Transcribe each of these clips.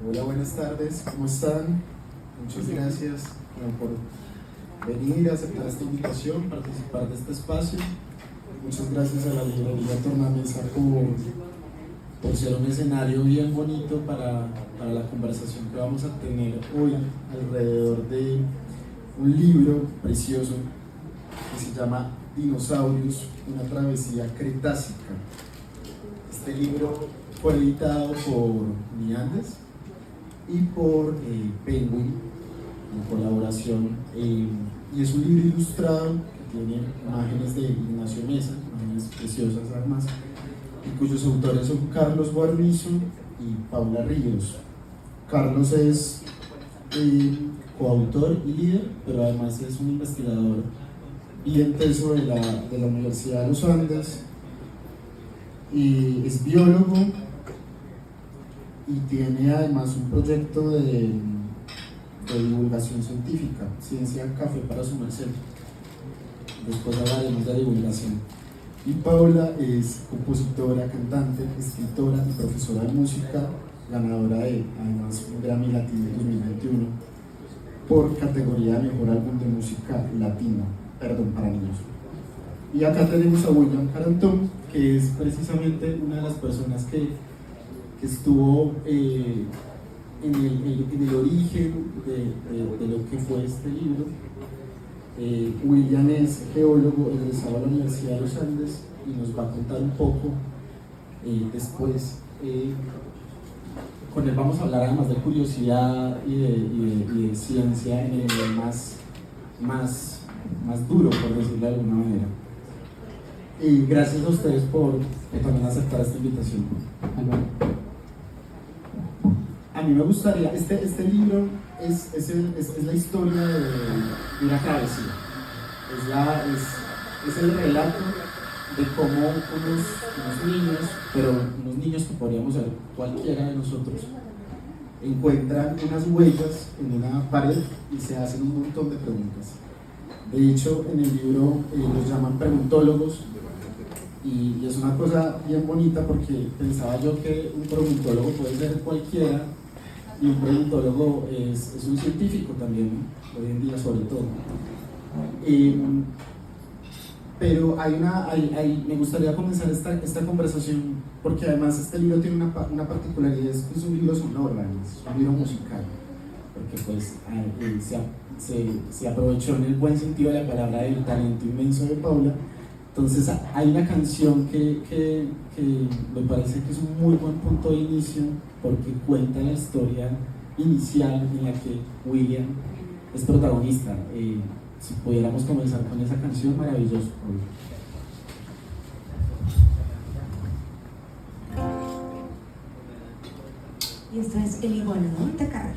Hola, buenas tardes, ¿cómo están? Muchas gracias por venir a aceptar esta invitación, participar de este espacio. Muchas gracias a la librería Tornamesa por ser un escenario bien bonito para la conversación que vamos a tener hoy alrededor de un libro precioso que se llama Dinosaurios, una travesía cretácica. Este libro fue editado por Miandes y por Penguin en colaboración, y es un libro ilustrado que tiene imágenes de Ignacio Mesa, imágenes preciosas además, y cuyos autores son Carlos Guarnizo y Paula Ríos. Carlos es coautor y líder, pero además es un investigador bien teso de la Universidad de los Andes, y es biólogo y tiene además un proyecto de divulgación científica, Ciencia Café para su merced. Después hablaremos de divulgación. Y Paula es compositora, cantante, escritora y profesora de música, ganadora de además un Grammy Latino 2021 por categoría de Mejor Álbum de Música Latina, para niños. Y acá tenemos a William Carantón, que es precisamente una de las personas que estuvo en el origen de lo que fue este libro. William es geólogo egresado a la Universidad de los Andes y nos va a contar un poco después. Con él vamos a hablar además de curiosidad y de ciencia en el nivel más duro, por decirlo de alguna manera. Y gracias a ustedes por también aceptar esta invitación. A mí me gustaría, este libro es la historia de una travesía, es el relato de cómo unos niños, pero unos niños que podríamos ser cualquiera de nosotros, encuentran unas huellas en una pared y se hacen un montón de preguntas. De hecho, en el libro los llaman preguntólogos, y es una cosa bien bonita porque pensaba yo que un preguntólogo puede ser cualquiera, y un preguntólogo es un científico también, ¿no? Hoy en día sobre todo. Pero me gustaría comenzar esta conversación porque además este libro tiene una particularidad, es que es un libro sonoro, es un libro musical, porque pues se aprovechó en el buen sentido de la palabra del talento inmenso de Paula. Entonces hay una canción que me parece que es un muy buen punto de inicio porque cuenta la historia inicial en la que William es protagonista. Si pudiéramos comenzar con esa canción, maravilloso. Y esto es El Iguanodonte de Carrera.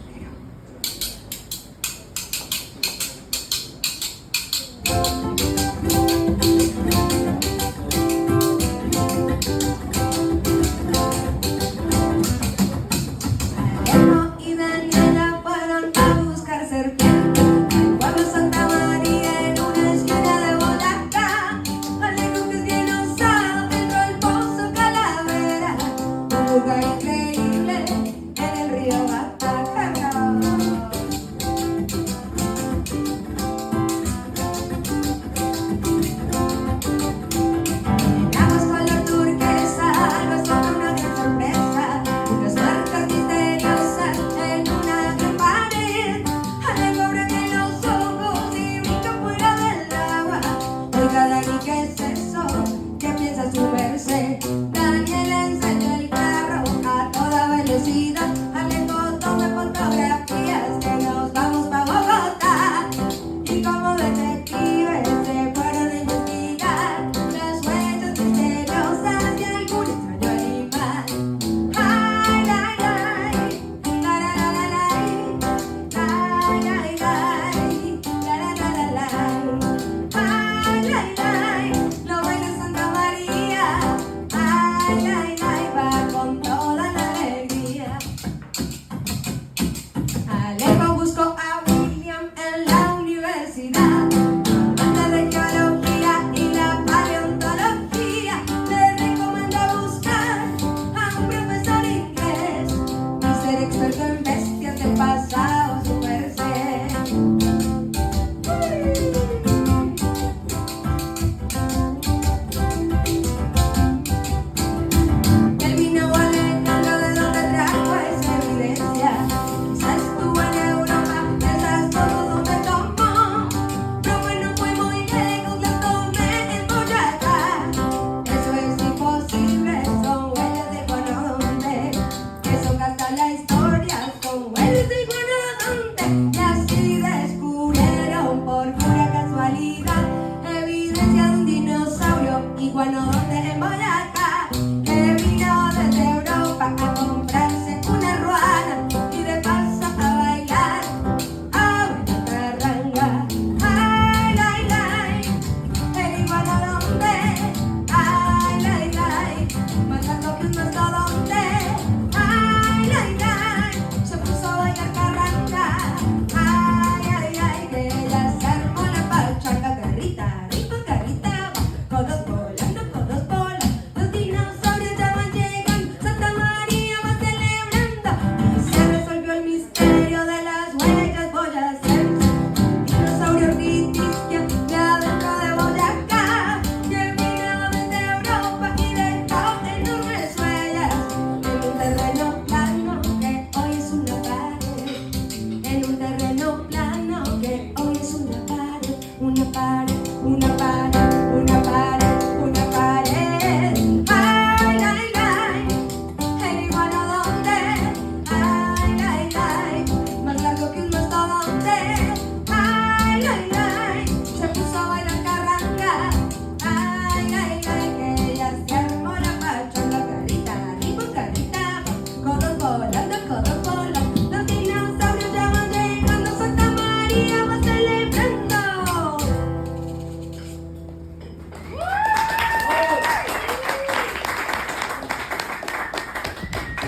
Increíble en el río Batacaca.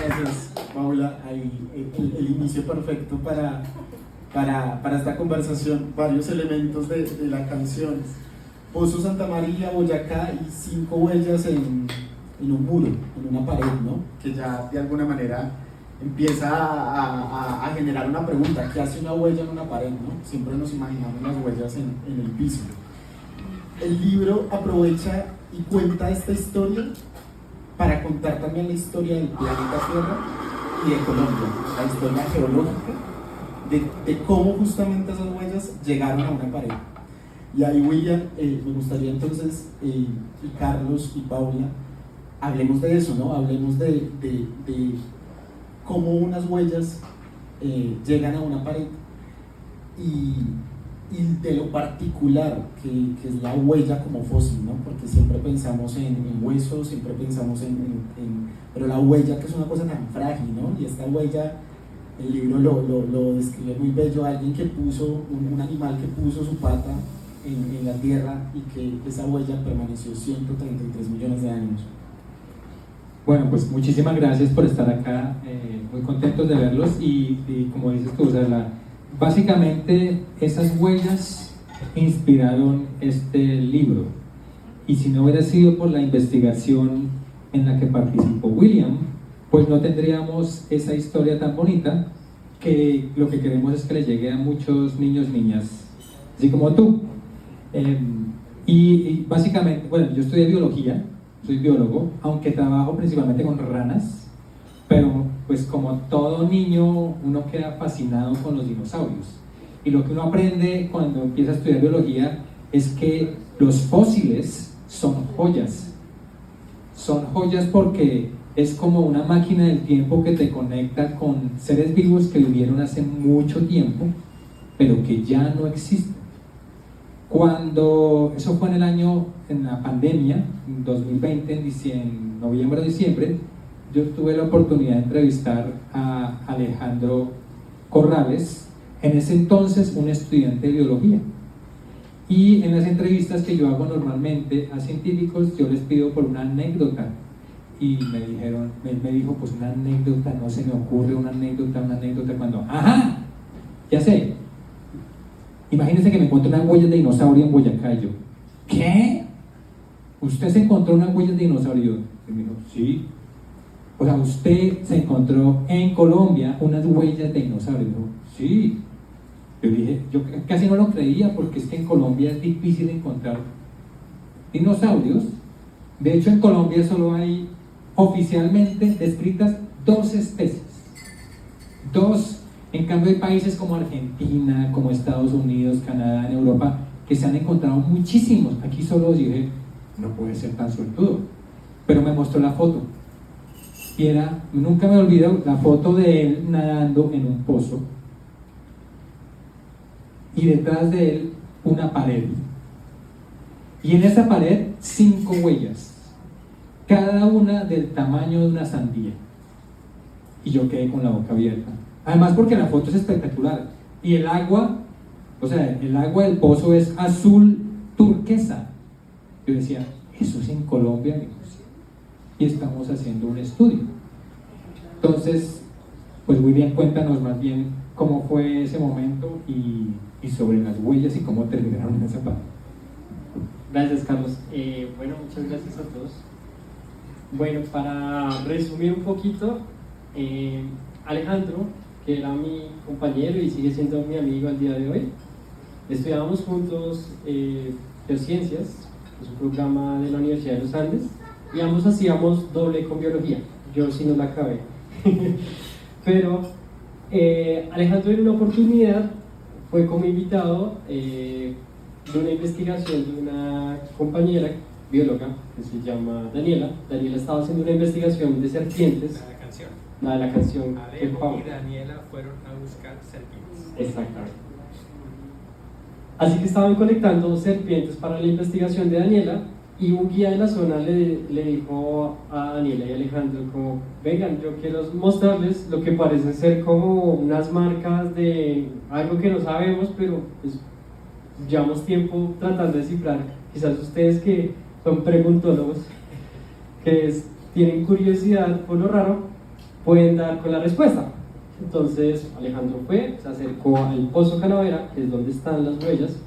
Gracias, Paula. Ahí, el inicio perfecto para esta conversación. Varios elementos de la canción. Pozo Santa María, Boyacá y 5 huellas en un muro, en una pared, ¿no? Que ya de alguna manera empieza a generar una pregunta: ¿qué hace una huella en una pared, no? Siempre nos imaginamos las huellas en el piso. El libro aprovecha y cuenta esta historia para contar también la historia del planeta Tierra y de Colombia, la historia geológica de cómo justamente esas huellas llegaron a una pared. Y ahí, William, me gustaría entonces, y Carlos y Paula, hablemos de eso, ¿no? Hablemos de cómo unas huellas llegan a una pared y de lo particular que es la huella como fósil, ¿no? Porque siempre pensamos en huesos, siempre pensamos pero la huella, que es una cosa tan frágil, ¿no? Y esta huella, el libro lo describe muy bello: alguien que puso, un animal que puso su pata en la tierra y que esa huella permaneció 133 millones de años. Bueno, pues muchísimas gracias por estar acá, muy contentos de verlos y como dices tú, o sea, básicamente esas huellas inspiraron este libro, y si no hubiera sido por la investigación en la que participó William, pues no tendríamos esa historia tan bonita, que lo que queremos es que le llegue a muchos niños, niñas, así como tú. Y básicamente, bueno, yo estudié biología, soy biólogo, aunque trabajo principalmente con ranas, pero pues como todo niño uno queda fascinado con los dinosaurios, y lo que uno aprende cuando empieza a estudiar biología es que los fósiles son joyas porque es como una máquina del tiempo que te conecta con seres vivos que vivieron hace mucho tiempo pero que ya no existen. Cuando eso fue en la pandemia, en 2020, en noviembre o diciembre, yo tuve la oportunidad de entrevistar a Alejandro Corrales, en ese entonces un estudiante de biología. Y en las entrevistas que yo hago normalmente a científicos, yo les pido por una anécdota. Y me dijo, pues una anécdota, no se me ocurre una anécdota, cuando, ¡ajá! Ya sé. Imagínense que me encontré una huella de dinosaurio en Boyacá, y yo, ¿qué? ¿Usted se encontró una huella de dinosaurio? Y me dijo, sí. O sea, usted se encontró en Colombia unas huellas de dinosaurio. Y dijo, sí. Yo dije, yo casi no lo creía, porque es que en Colombia es difícil encontrar dinosaurios. De hecho, en Colombia solo hay oficialmente descritas 2 especies. 2. En cambio, hay países como Argentina, como Estados Unidos, Canadá, en Europa, que se han encontrado muchísimos. Aquí solo dije, no puede ser tan suertudo. Pero me mostró la foto. Y nunca me olvido, la foto de él nadando en un pozo. Y detrás de él, una pared. Y en esa pared, 5 huellas. Cada una del tamaño de una sandía. Y yo quedé con la boca abierta. Además porque la foto es espectacular. Y el agua, o sea, el agua del pozo es azul turquesa. Yo decía, ¿eso es en Colombia, amigos? Y estamos haciendo un estudio. Entonces, pues William, cuéntanos más bien cómo fue ese momento y sobre las huellas y cómo terminaron en esa parte. Gracias, Carlos. Bueno, muchas gracias a todos. Bueno, para resumir un poquito, Alejandro, que era mi compañero y sigue siendo mi amigo al día de hoy, estudiábamos juntos geociencias, es un programa de la Universidad de los Andes, y ambos hacíamos doble con biología. Yo sí no la acabé. Pero Alejandro, en una oportunidad, fue como invitado de una investigación de una compañera bióloga que se llama Daniela. Daniela estaba haciendo una investigación de serpientes. La de la canción. Alejo y Daniela fueron a buscar serpientes. Exactamente. Así que estaban colectando serpientes para la investigación de Daniela, y un guía de la zona le dijo a Daniela y a Alejandro como, vengan, yo quiero mostrarles lo que parece ser como unas marcas de algo que no sabemos, pero pues llevamos tiempo tratando de descifrar. Quizás ustedes, que son preguntólogos, tienen curiosidad por lo raro, pueden dar con la respuesta. Entonces Alejandro fue, se acercó al Pozo Calavera, que es donde están las huellas,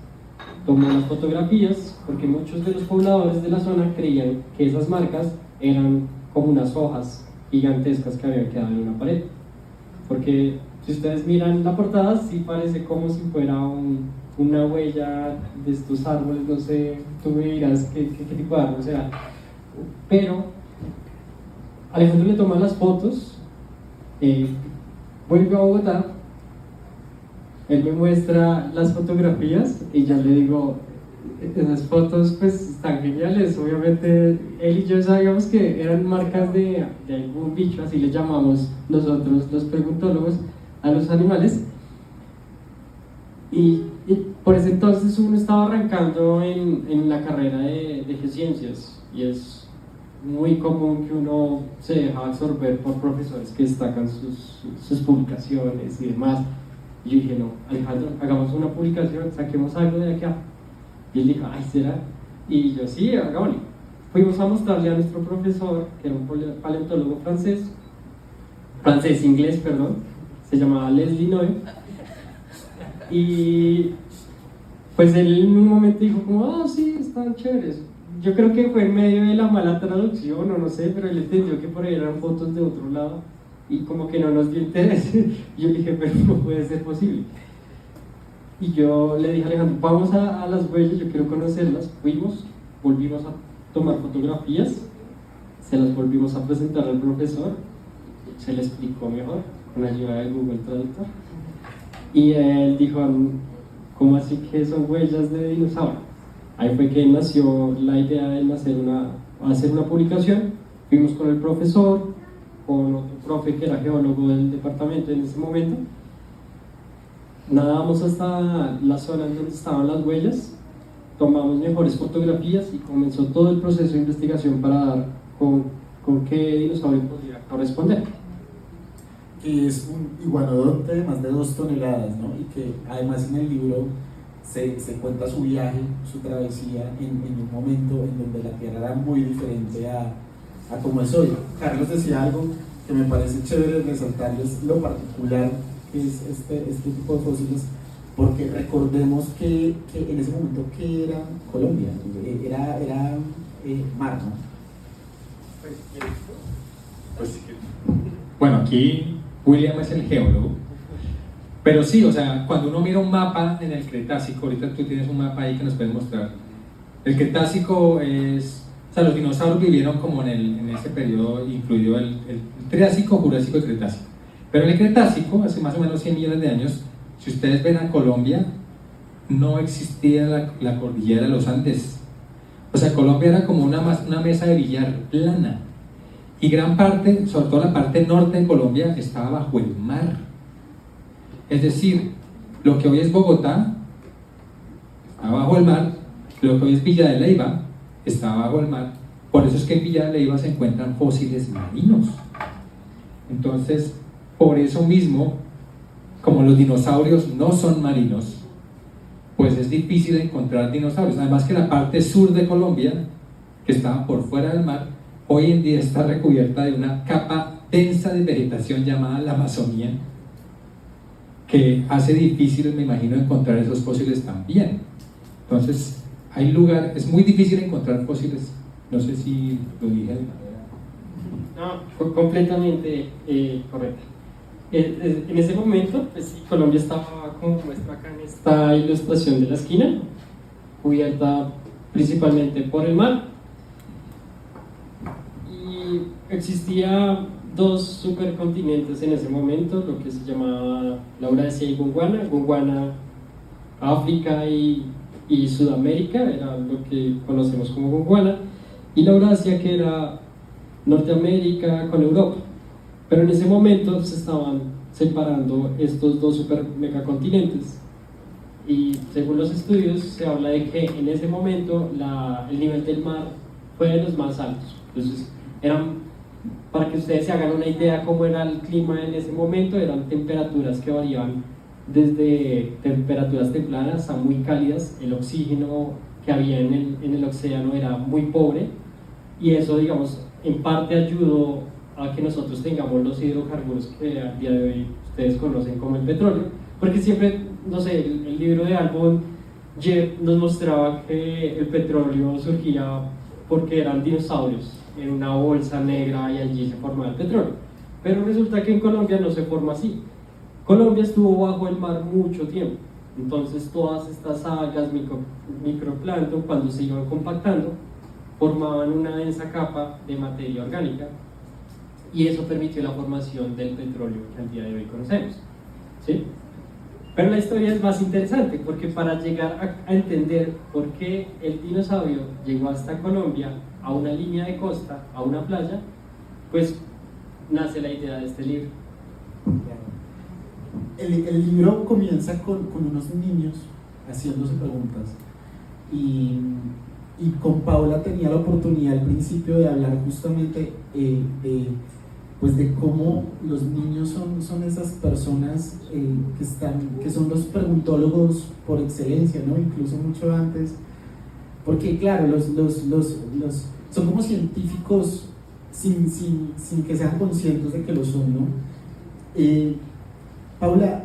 tomó las fotografías, porque muchos de los pobladores de la zona creían que esas marcas eran como unas hojas gigantescas que habían quedado en una pared. Porque si ustedes miran la portada, sí parece como si fuera una huella de estos árboles, no sé, tú me dirás qué tipo de árbol será. Pero Alejandro le toma las fotos, vuelve a Bogotá, él me muestra las fotografías y ya le digo, esas fotos pues están geniales. Obviamente él y yo sabíamos que eran marcas de algún bicho, así le llamamos nosotros los preguntólogos a los animales. Y por ese entonces uno estaba arrancando en la carrera de geociencias, y es muy común que uno se deja absorber por profesores que destacan sus publicaciones y demás. Y yo dije, no, Alejandro, hagamos una publicación, saquemos algo de acá. Y él dijo, ay, ¿será? Y yo, sí, hagámoslo. Fuimos a mostrarle a nuestro profesor, que era un paleontólogo inglés, perdón, se llamaba Leslie Noe. Y pues él en un momento dijo como, sí, están chéveres. Yo creo que fue en medio de la mala traducción o no sé, pero él entendió que por ahí eran fotos de otro lado y como que no nos dio interés. Y yo le dije, pero no puede ser posible. Y yo le dije a Alejandro, vamos a las huellas, yo quiero conocerlas. Fuimos, volvimos a tomar fotografías, se las volvimos a presentar al profesor, se le explicó mejor con ayuda de Google Traductor. Y él dijo, ¿cómo así que son huellas de dinosaurio? Ahí fue que nació la idea de hacer una publicación. Fuimos con el profesor, con otro profe que era geólogo del departamento en ese momento. Nadamos hasta la zona en donde estaban las huellas, tomamos mejores fotografías y comenzó todo el proceso de investigación para dar con qué dinosaurio podría corresponder. Que es un iguanodonte de más de 2 toneladas, ¿no? Y que además en el libro se cuenta su viaje, su travesía en un momento en donde la Tierra era muy diferente a como es hoy. Carlos decía algo que me parece chévere resaltarles, lo particular que es este tipo de fósiles, porque recordemos que en ese momento, ¿qué era Colombia? Era mar, ¿no? Pues, bueno, aquí William es el geólogo, pero sí, o sea, cuando uno mira un mapa en el Cretácico, ahorita tú tienes un mapa ahí que nos puedes mostrar, el Cretácico es, o sea, los dinosaurios vivieron como en ese periodo, incluido el Triásico, Jurásico y Cretácico, pero en el Cretácico, hace más o menos 100 millones de años, si ustedes ven a Colombia, no existía la cordillera de los Andes, o sea, Colombia era como una mesa de billar plana. Y gran parte, sobre todo la parte norte de Colombia, estaba bajo el mar. Es decir, lo que hoy es Bogotá está bajo el mar, lo que hoy es Villa de Leyva está bajo el mar. Por eso es que en Villa de Leyva se encuentran fósiles marinos. Entonces, por eso mismo, como los dinosaurios no son marinos, pues es difícil encontrar dinosaurios. Además que la parte sur de Colombia, que estaba por fuera del mar, hoy en día está recubierta de una capa densa de vegetación llamada la Amazonía, que hace difícil, me imagino, encontrar esos fósiles también. Entonces, hay lugar, es muy difícil encontrar fósiles. No sé si lo dije de manera... No, completamente correcto. En ese momento, pues sí, Colombia estaba, como muestra acá en esta ilustración de la esquina, cubierta principalmente por el mar. Existía 2 supercontinentes en ese momento, lo que se llamaba la Eurasia y Gondwana, África y Sudamérica, era lo que conocemos como Gondwana, y la Eurasia, que era Norteamérica con Europa. Pero en ese momento se estaban separando estos 2 super megacontinentes, y según los estudios se habla de que en ese momento el nivel del mar fue de los más altos. Entonces para que ustedes se hagan una idea cómo era el clima en ese momento, eran temperaturas que variaban desde temperaturas templadas a muy cálidas. El oxígeno que había en el océano era muy pobre, y eso, digamos, en parte ayudó a que nosotros tengamos los hidrocarburos que al día de hoy ustedes conocen como el petróleo, porque siempre, no sé, el libro de Albon Jeb nos mostraba que el petróleo surgía porque eran dinosaurios en una bolsa negra y allí se formaba el petróleo, pero resulta que en Colombia no se forma así. Colombia estuvo bajo el mar mucho tiempo, entonces todas estas algas, microplancton, cuando se iban compactando, formaban una densa capa de materia orgánica y eso permitió la formación del petróleo que al día de hoy conocemos, ¿sí? Pero la historia es más interesante porque para llegar a entender por qué el dinosaurio llegó hasta Colombia, a una línea de costa, a una playa, pues nace la idea de este libro. El libro comienza con unos niños haciéndose preguntas y con Paula tenía la oportunidad al principio de hablar justamente de cómo los niños son esas personas que son los preguntólogos por excelencia, ¿no? Incluso mucho antes, porque claro, son como científicos sin que sean conscientes de que lo son, ¿no? Paula,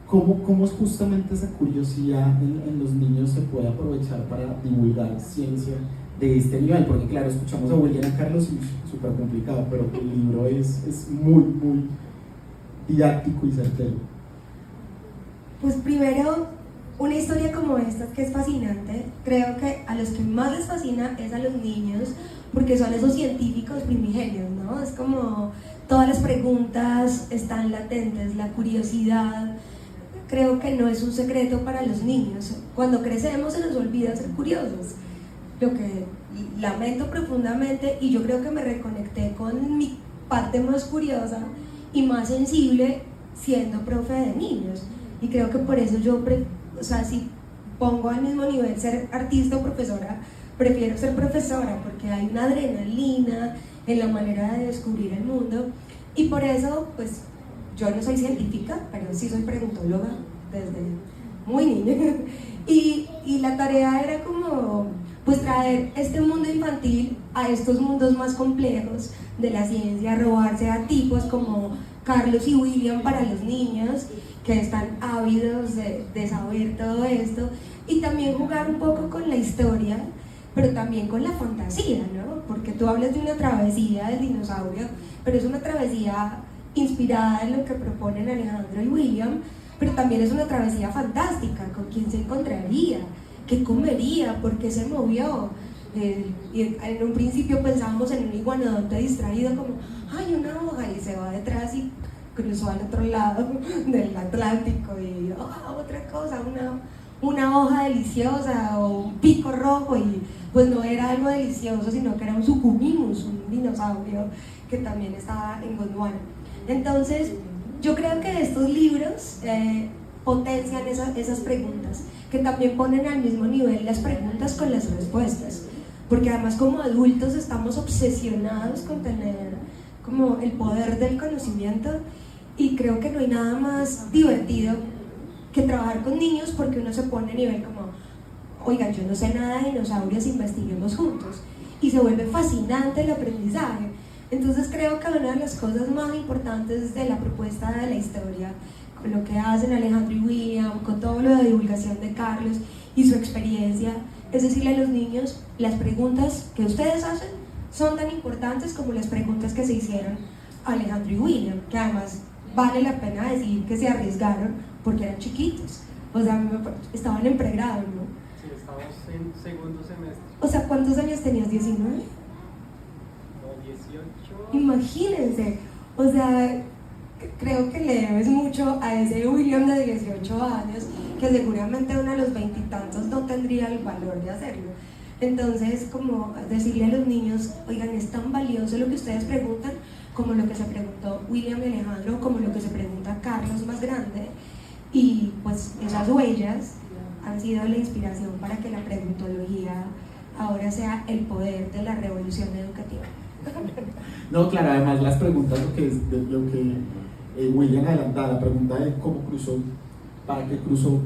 ¿cómo es justamente esa curiosidad en los niños se puede aprovechar para divulgar ciencia de este nivel? Porque claro, escuchamos a William y a Carlos y súper complicado, pero el libro es muy, muy didáctico y certero. Pues primero, una historia como esta que es fascinante, creo que a los que más les fascina es a los niños, porque son esos científicos primigenios, ¿no? Es como todas las preguntas están latentes, la curiosidad, creo que no es un secreto para los niños. Cuando crecemos se nos olvida ser curiosos, lo que lamento profundamente, y yo creo que me reconecté con mi parte más curiosa y más sensible siendo profe de niños, y creo que por eso yo, si pongo al mismo nivel ser artista o profesora, prefiero ser profesora, porque hay una adrenalina en la manera de descubrir el mundo, y por eso pues yo no soy científica, pero sí soy preguntóloga desde muy niña, y la tarea era como pues traer este mundo infantil a estos mundos más complejos de la ciencia, robarse a tipos como Carlos y William para los niños que están ávidos de saber todo esto, y también jugar un poco con la historia, pero también con la fantasía, ¿no? Porque tú hablas de una travesía del dinosaurio, pero es una travesía inspirada en lo que proponen Alejandro y William, pero también es una travesía fantástica. ¿Con quién se encontraría? ¿Qué comería? ¿Por qué se movió? Y en un principio pensábamos en un iguanodonte distraído como, ¡ay, una hoja! Y se va detrás y cruzó al otro lado del Atlántico y otra cosa, una hoja deliciosa o un pico rojo, y pues no era algo delicioso, sino que era un sucumimus, un dinosaurio que también estaba en Gondwana. Entonces yo creo que estos libros potencian esas preguntas, que también ponen al mismo nivel las preguntas con las respuestas, porque además como adultos estamos obsesionados con tener como el poder del conocimiento, y creo que no hay nada más divertido que trabajar con niños, porque uno se pone a nivel como, oigan, yo no sé nada de dinosaurios, investiguemos juntos, y se vuelve fascinante el aprendizaje. Entonces creo que una de las cosas más importantes de la propuesta de la historia, con lo que hacen Alejandro y William, con todo lo de divulgación de Carlos y su experiencia, es decirle a los niños, las preguntas que ustedes hacen son tan importantes como las preguntas que se hicieron a Alejandro y William, que además vale la pena decir que se arriesgaron porque eran chiquitos, o sea, estaban en pregrado, ¿no? Sí, estamos en segundo semestre. O sea, ¿cuántos años tenías? ¿19? No, 18. Imagínense, o sea, creo que le debes mucho a ese William de 18 años, que seguramente uno a los 20 y tantos no tendría el valor de hacerlo. Entonces, como decirle a los niños, oigan, es tan valioso lo que ustedes preguntan como lo que se preguntó William y Alejandro, como lo que se pregunta Carlos más grande, y pues esas huellas han sido la inspiración para que la preguntología ahora sea el poder de la revolución educativa. No, claro, además las preguntas, lo que William adelantaba, la pregunta de cómo cruzó, para qué cruzó,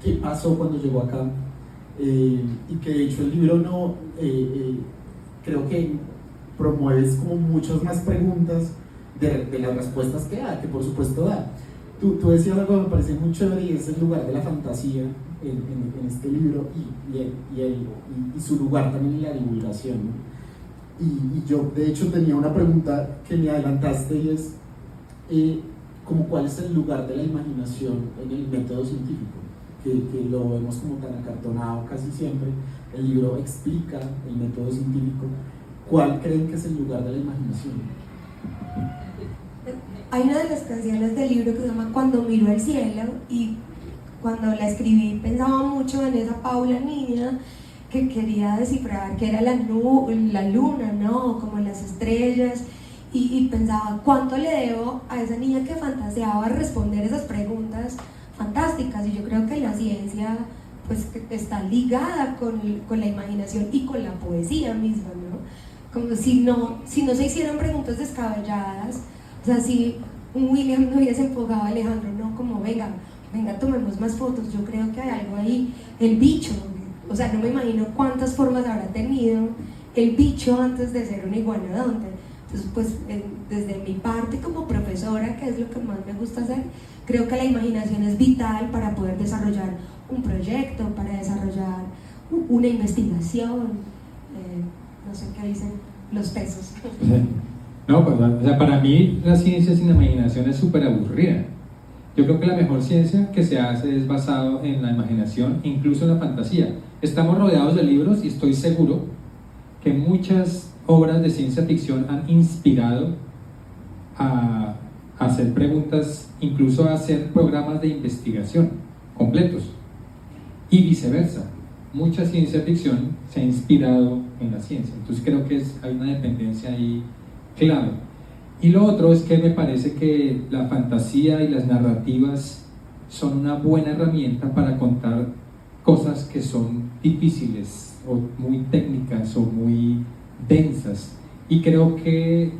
qué pasó cuando llegó acá, y que de hecho el libro no, creo que promueves como muchas más preguntas de las respuestas que da, que por supuesto da. Tú decías algo que me parece muy chévere y es el lugar de la fantasía en este libro y su lugar también en la divulgación, ¿no? Y yo de hecho tenía una pregunta que me adelantaste y es como cuál es el lugar de la imaginación en el método científico, que lo vemos como tan acartonado casi siempre. El libro explica el método científico. ¿Cuál creen que es el lugar de la imaginación? Hay una de las canciones del libro que se llama Cuando miro el cielo, y cuando la escribí pensaba mucho en esa Paula niña que quería descifrar qué era la luna, ¿no? Como las estrellas, y pensaba cuánto le debo a esa niña que fantaseaba responder esas preguntas fantásticas. Y yo creo que la ciencia pues está ligada con la imaginación y con la poesía misma, ¿no? Como si no se hicieran preguntas descabelladas. O sea, si un William no hubiese empujado a Alejandro, no, como venga, tomemos más fotos, yo creo que hay algo ahí. El bicho, o sea, no me imagino cuántas formas habrá tenido el bicho antes de ser un iguanodonte. Entonces, pues, desde mi parte como profesora, que es lo que más me gusta hacer, creo que la imaginación es vital para poder desarrollar un proyecto, para desarrollar una investigación. No sé qué dicen los pesos. No, pues, o sea, para mí la ciencia sin imaginación es súper aburrida. Yo creo que la mejor ciencia que se hace es basado en la imaginación, incluso en la fantasía. Estamos rodeados de libros y estoy seguro que muchas obras de ciencia ficción han inspirado a hacer preguntas, incluso a hacer programas de investigación completos. Y viceversa, mucha ciencia ficción se ha inspirado en la ciencia. Entonces creo que hay una dependencia ahí clave. Y lo otro es que me parece que la fantasía y las narrativas son una buena herramienta para contar cosas que son difíciles o muy técnicas o muy densas. Y creo que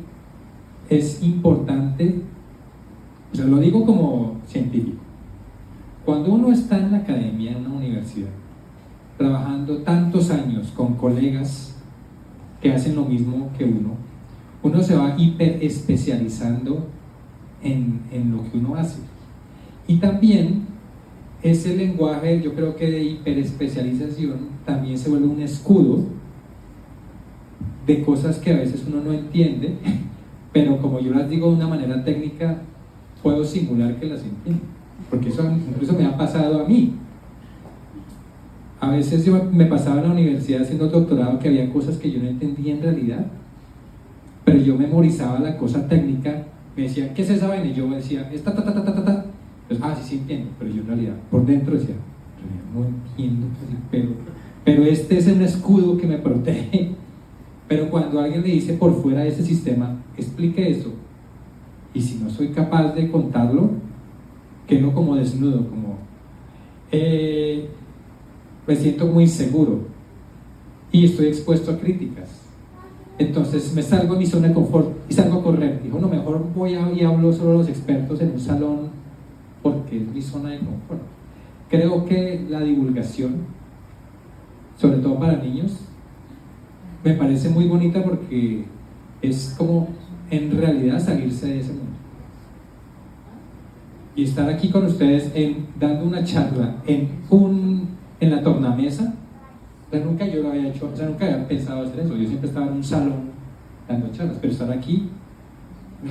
es importante, o sea, lo digo como científico, cuando uno está en la academia, en una universidad, trabajando tantos años con colegas que hacen lo mismo que uno se va hiperespecializando en lo que uno hace. Y también ese lenguaje, yo creo que de hiperespecialización también se vuelve un escudo de cosas que a veces uno no entiende, pero como yo las digo de una manera técnica, puedo simular que las entiendo, porque eso incluso me ha pasado a mí. A veces yo me pasaba en la universidad haciendo doctorado que había cosas que yo no entendía en realidad, pero yo memorizaba la cosa técnica, me decían, ¿qué es esa vaina? Y yo decía, esta, ta, ta, ta, ta, ta, ta. Entonces, sí entiendo, pero yo en realidad, por dentro decía, en realidad no entiendo casi, pero este es un escudo que me protege. Pero cuando alguien le dice por fuera de ese sistema, explique eso, y si no soy capaz de contarlo, quedo como desnudo, como me siento muy inseguro y estoy expuesto a críticas. Entonces me salgo de mi zona de confort y salgo a correr. Dijo, no, mejor voy y hablo solo a los expertos en un salón porque es mi zona de confort. Creo que la divulgación, sobre todo para niños, me parece muy bonita porque es como en realidad salirse de ese mundo. Y estar aquí con ustedes dando una charla en la tornamesa, o sea, nunca yo lo había hecho, o sea, nunca había pensado hacer eso. Yo siempre estaba en un salón dando charlas, pero estar aquí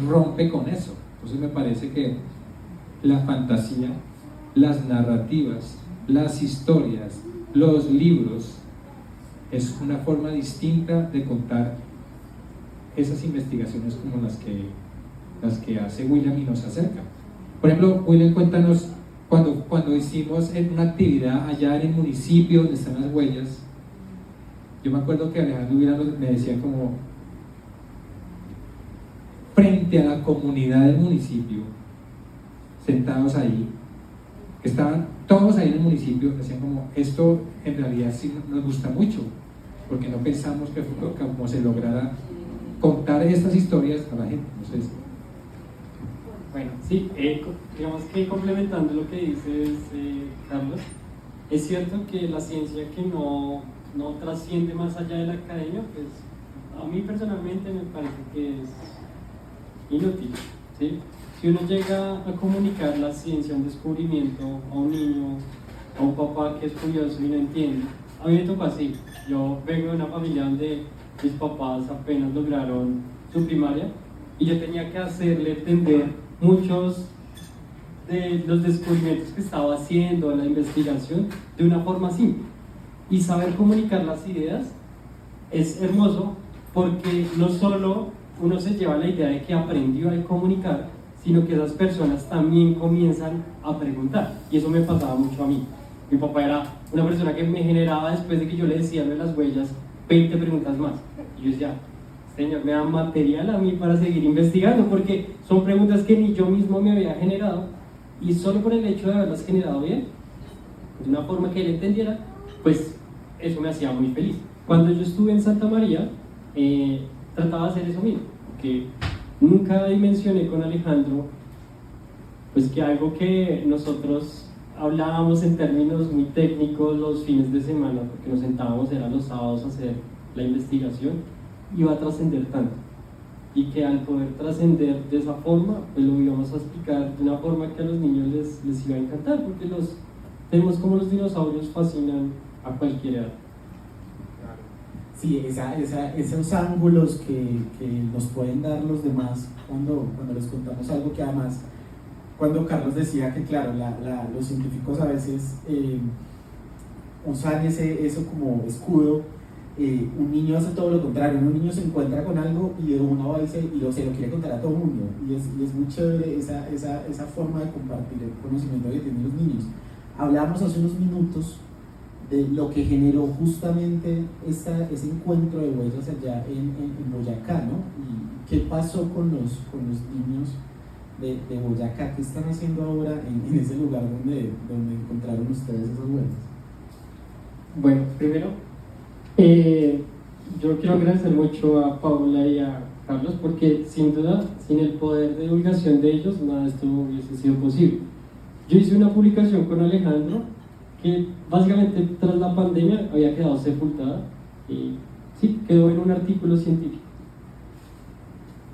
rompe con eso. Entonces me parece que la fantasía, las narrativas, las historias, los libros, es una forma distinta de contar esas investigaciones como las que hace William y nos acerca. Por ejemplo, William, cuéntanos, cuando hicimos una actividad allá en el municipio donde están las huellas, yo me acuerdo que Alejandro me decía como, frente a la comunidad del municipio, sentados ahí, que estaban todos ahí en el municipio, decían como, esto en realidad sí nos gusta mucho, porque no pensamos que como se lograra contar estas historias a la gente. No sé si... Bueno, sí, digamos que complementando lo que dices, Carlos, es cierto que la ciencia que no trasciende más allá de la academia, pues a mí personalmente me parece que es inútil, ¿sí? Si uno llega a comunicar la ciencia, un descubrimiento a un niño, a un papá que es curioso y no entiende, a mí me tocó así. Yo vengo de una familia donde mis papás apenas lograron su primaria y yo tenía que hacerle entender muchos de los descubrimientos que estaba haciendo, la investigación, de una forma simple. Y saber comunicar las ideas es hermoso porque no solo uno se lleva la idea de que aprendió a comunicar, sino que esas personas también comienzan a preguntar. Y eso me pasaba mucho a mí. Mi papá era una persona que me generaba, después de que yo le decía lo de las huellas, 20 preguntas más. Y yo decía, señor, me da material a mí para seguir investigando, porque son preguntas que ni yo mismo me había generado, y solo por el hecho de haberlas generado bien, de una forma que él entendiera, pues eso me hacía muy feliz. Cuando yo estuve en Santa María, trataba de hacer eso mismo, que nunca dimensioné con Alejandro, pues que algo que nosotros hablábamos en términos muy técnicos los fines de semana, porque nos sentábamos, eran los sábados, a hacer la investigación, iba a trascender tanto. Y que al poder trascender de esa forma, pues lo íbamos a explicar de una forma que a los niños les iba a encantar, porque vemos como los dinosaurios fascinan a cualquier edad. Sí, esos ángulos que nos pueden dar los demás cuando les contamos algo que además, cuando Carlos decía que claro, los científicos a veces usan eso como escudo, un niño hace todo lo contrario, un niño se encuentra con algo y de una va y se lo quiere contar a todo el mundo, y es muy chévere esa forma de compartir el conocimiento que tienen los niños. Hablábamos hace unos minutos de lo que generó justamente ese encuentro de huellas allá en Boyacá, ¿no? Y qué pasó con los niños de Boyacá, qué están haciendo ahora en ese lugar donde encontraron ustedes esas huellas. Bueno, primero, yo quiero agradecer mucho a Paula y a Carlos, porque sin duda, sin el poder de divulgación de ellos, nada de esto hubiese sido posible. Yo hice una publicación con Alejandro que básicamente tras la pandemia había quedado sepultada y sí, quedó en un artículo científico.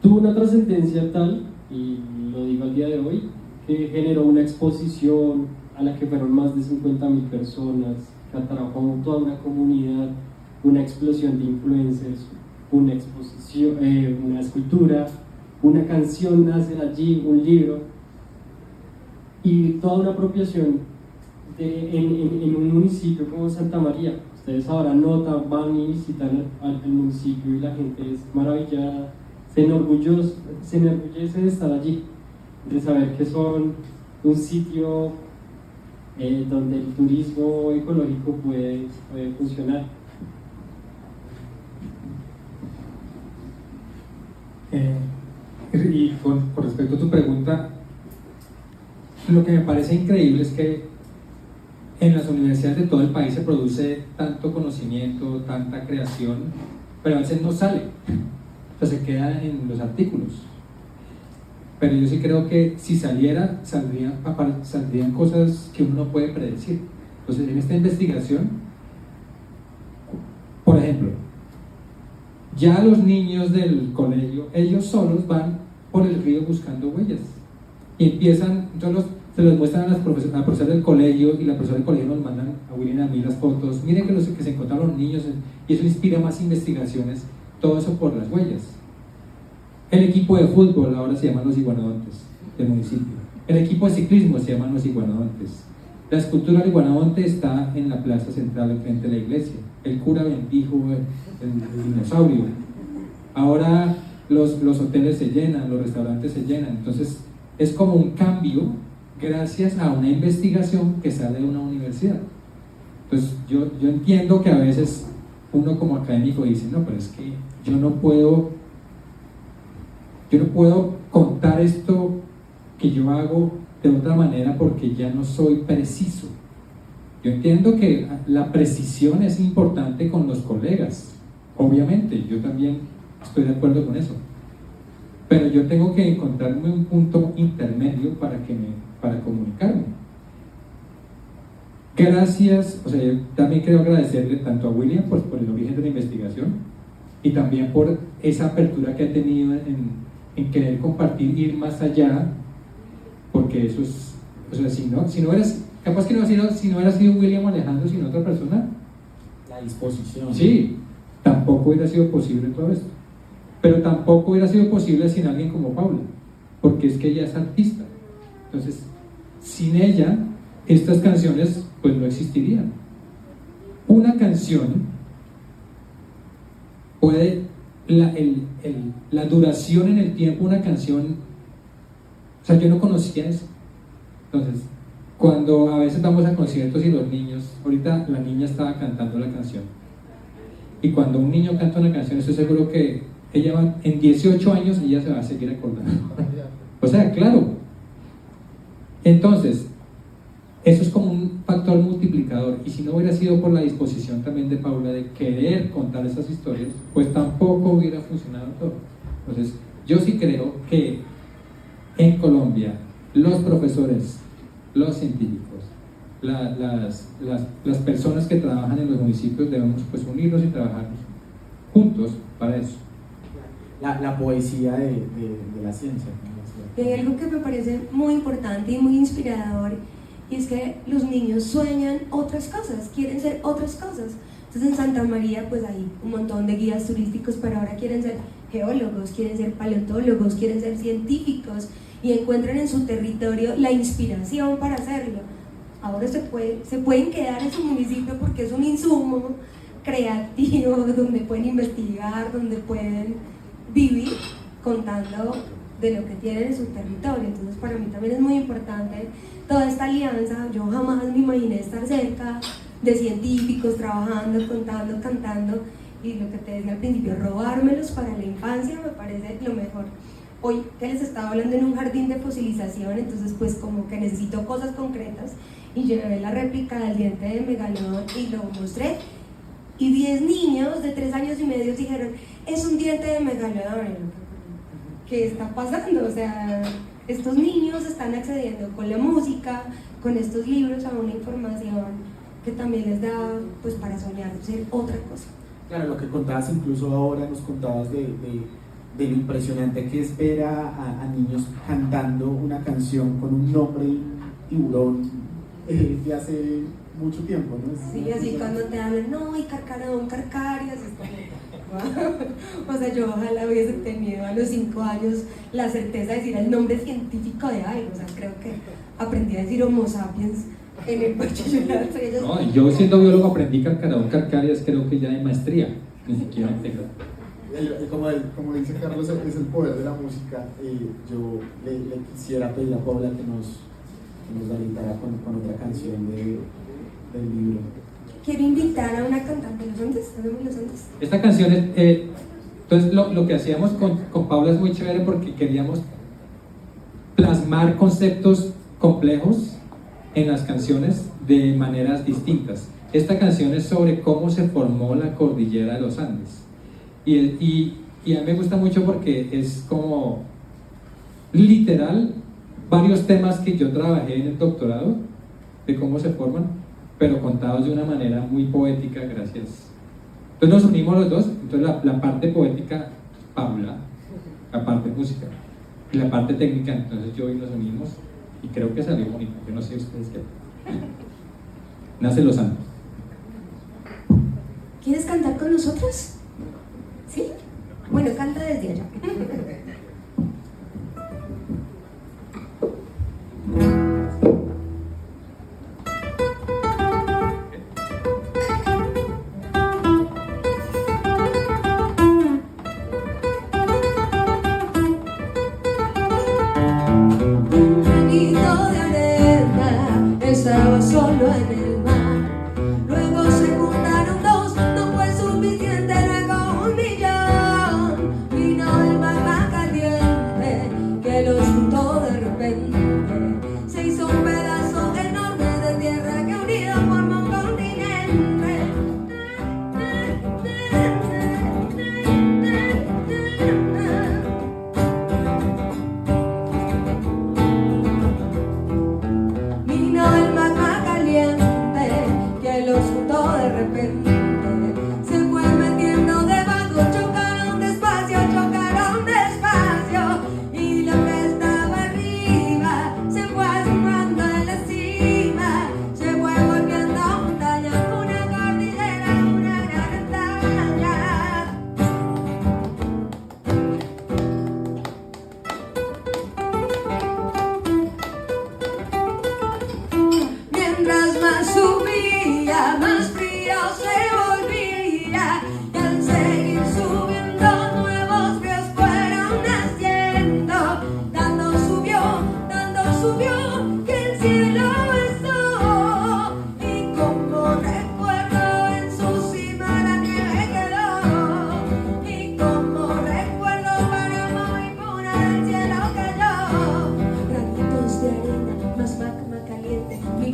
Tuvo una trascendencia tal, y lo digo al día de hoy, que generó una exposición a la que fueron más de 50.000 personas, que atrajo a toda una comunidad, una explosión de influencers, una exposición, una escultura, una canción nace allí, un libro, y toda una apropiación en un municipio como Santa María. Ustedes ahora notan, van y visitan al municipio y la gente es maravillada, se enorgullece de estar allí, de saber que son un sitio donde el turismo ecológico puede funcionar. Y con respecto a tu pregunta, lo que me parece increíble es que en las universidades de todo el país se produce tanto conocimiento, tanta creación, pero a veces no sale, o sea, se queda en los artículos. Pero yo sí creo que si saldrían cosas que uno no puede predecir. Entonces, en esta investigación, por ejemplo, ya los niños del colegio, ellos solos van por el río buscando huellas y empiezan, se los muestran a la profesora del colegio, y la profesora del colegio nos mandan a William y a mí las fotos. Miren que se encontraron los niños, y eso inspira más investigaciones, todo eso por las huellas. El equipo de fútbol ahora se llaman los iguanodontes del municipio. El equipo de ciclismo se llaman los iguanodontes. La escultura del iguanodonte está en la plaza central al frente de la iglesia. El cura bendijo el dinosaurio. Ahora los hoteles se llenan, los restaurantes se llenan. Entonces es como un cambio gracias a una investigación que sale de una universidad. Entonces yo entiendo que a veces uno como académico dice, no, pero es que yo no puedo contar esto que yo hago de otra manera porque ya no soy preciso. Yo entiendo que la precisión es importante con los colegas, obviamente, yo también estoy de acuerdo con eso, pero yo tengo que encontrarme un punto intermedio para comunicarme. Gracias, o sea, yo también quiero agradecerle tanto a William por el origen de la investigación, y también por esa apertura que ha tenido en querer compartir, ir más allá, porque eso es, o sea, si no eras, capaz que no, si no hubiera sido William Alejandro, sino otra persona, La disposición. sí, tampoco hubiera sido posible todo esto. Pero tampoco hubiera sido posible sin alguien como Paula, porque es que ella es artista. Entonces, sin ella, estas canciones pues no existirían. Una canción puede, la duración en el tiempo, una canción, o sea, yo no conocía eso. Entonces, cuando a veces vamos a conciertos y los niños, ahorita la niña estaba cantando la canción, y cuando un niño canta una canción, estoy seguro que ella va, en 18 años ella se va a seguir acordando. O sea, claro. Entonces, eso es como un factor multiplicador, y si no hubiera sido por la disposición también de Paula de querer contar esas historias, pues tampoco hubiera funcionado todo. Entonces, yo sí creo que en Colombia los profesores, los científicos, las personas que trabajan en los municipios debemos pues unirnos y trabajar juntos para eso. La poesía de la ciencia. Y hay algo que me parece muy importante y muy inspirador, y es que los niños sueñan otras cosas, quieren ser otras cosas. Entonces en Santa María pues hay un montón de guías turísticos, pero ahora quieren ser geólogos, quieren ser paleontólogos, quieren ser científicos, y encuentran en su territorio la inspiración para hacerlo. Ahora se pueden quedar en su municipio porque es un insumo creativo donde pueden investigar, donde pueden vivir contando de lo que tienen en su territorio. Entonces para mí también es muy importante toda esta alianza. Yo jamás me imaginé estar cerca de científicos trabajando, contando, cantando, y lo que te decía al principio, robármelos para la infancia me parece lo mejor. Hoy que les estaba hablando en un jardín de fosilización, entonces pues como que necesito cosas concretas, y llevé la réplica del diente de megalodón y lo mostré, y 10 niños de 3 años y medio dijeron, es un diente de megalodón. ¿Qué está pasando? O sea, estos niños están accediendo con la música, con estos libros, a una información que también les da pues para soñar, ser otra cosa. Claro, lo que contabas incluso ahora, nos contabas de lo impresionante que es ver a niños cantando una canción con un nombre tiburón de hace mucho tiempo, ¿no? Sí, así cuando te hablan, no, y carcarón, carcarias, es como, o sea, yo ojalá hubiese tenido a los 5 años la certeza de decir el nombre científico de algo. O sea, creo que aprendí a decir Homo sapiens en el bachillerato. No, yo siendo biólogo aprendí carcarón, carcarias, creo que ya de maestría, ni siquiera integral. Como dice Carlos, es el poder de la música. Yo le quisiera pedir a Paula que nos deleitara con otra canción del libro. Quiero invitar a una cantante. ¿Los antes? ¿Hacemos los antes? Esta canción es, entonces lo que hacíamos con Paula es muy chévere porque queríamos plasmar conceptos complejos en las canciones de maneras distintas. Esta canción es sobre cómo se formó la cordillera de los Andes, y a mí me gusta mucho porque es como literal varios temas que yo trabajé en el doctorado de cómo se forman, pero contados de una manera muy poética, gracias. Entonces nos unimos los dos, entonces la parte poética, Paula, la parte música, y la parte técnica, entonces yo y nos unimos, y creo que salió bonito. Yo no sé ustedes qué. Nace Los Santos. ¿Quieres cantar con nosotros? ¿Sí? Bueno, canta desde allá. Estaba solo en el mar, luego se juntaron dos, no fue suficiente, luego 1 millón, vino el mar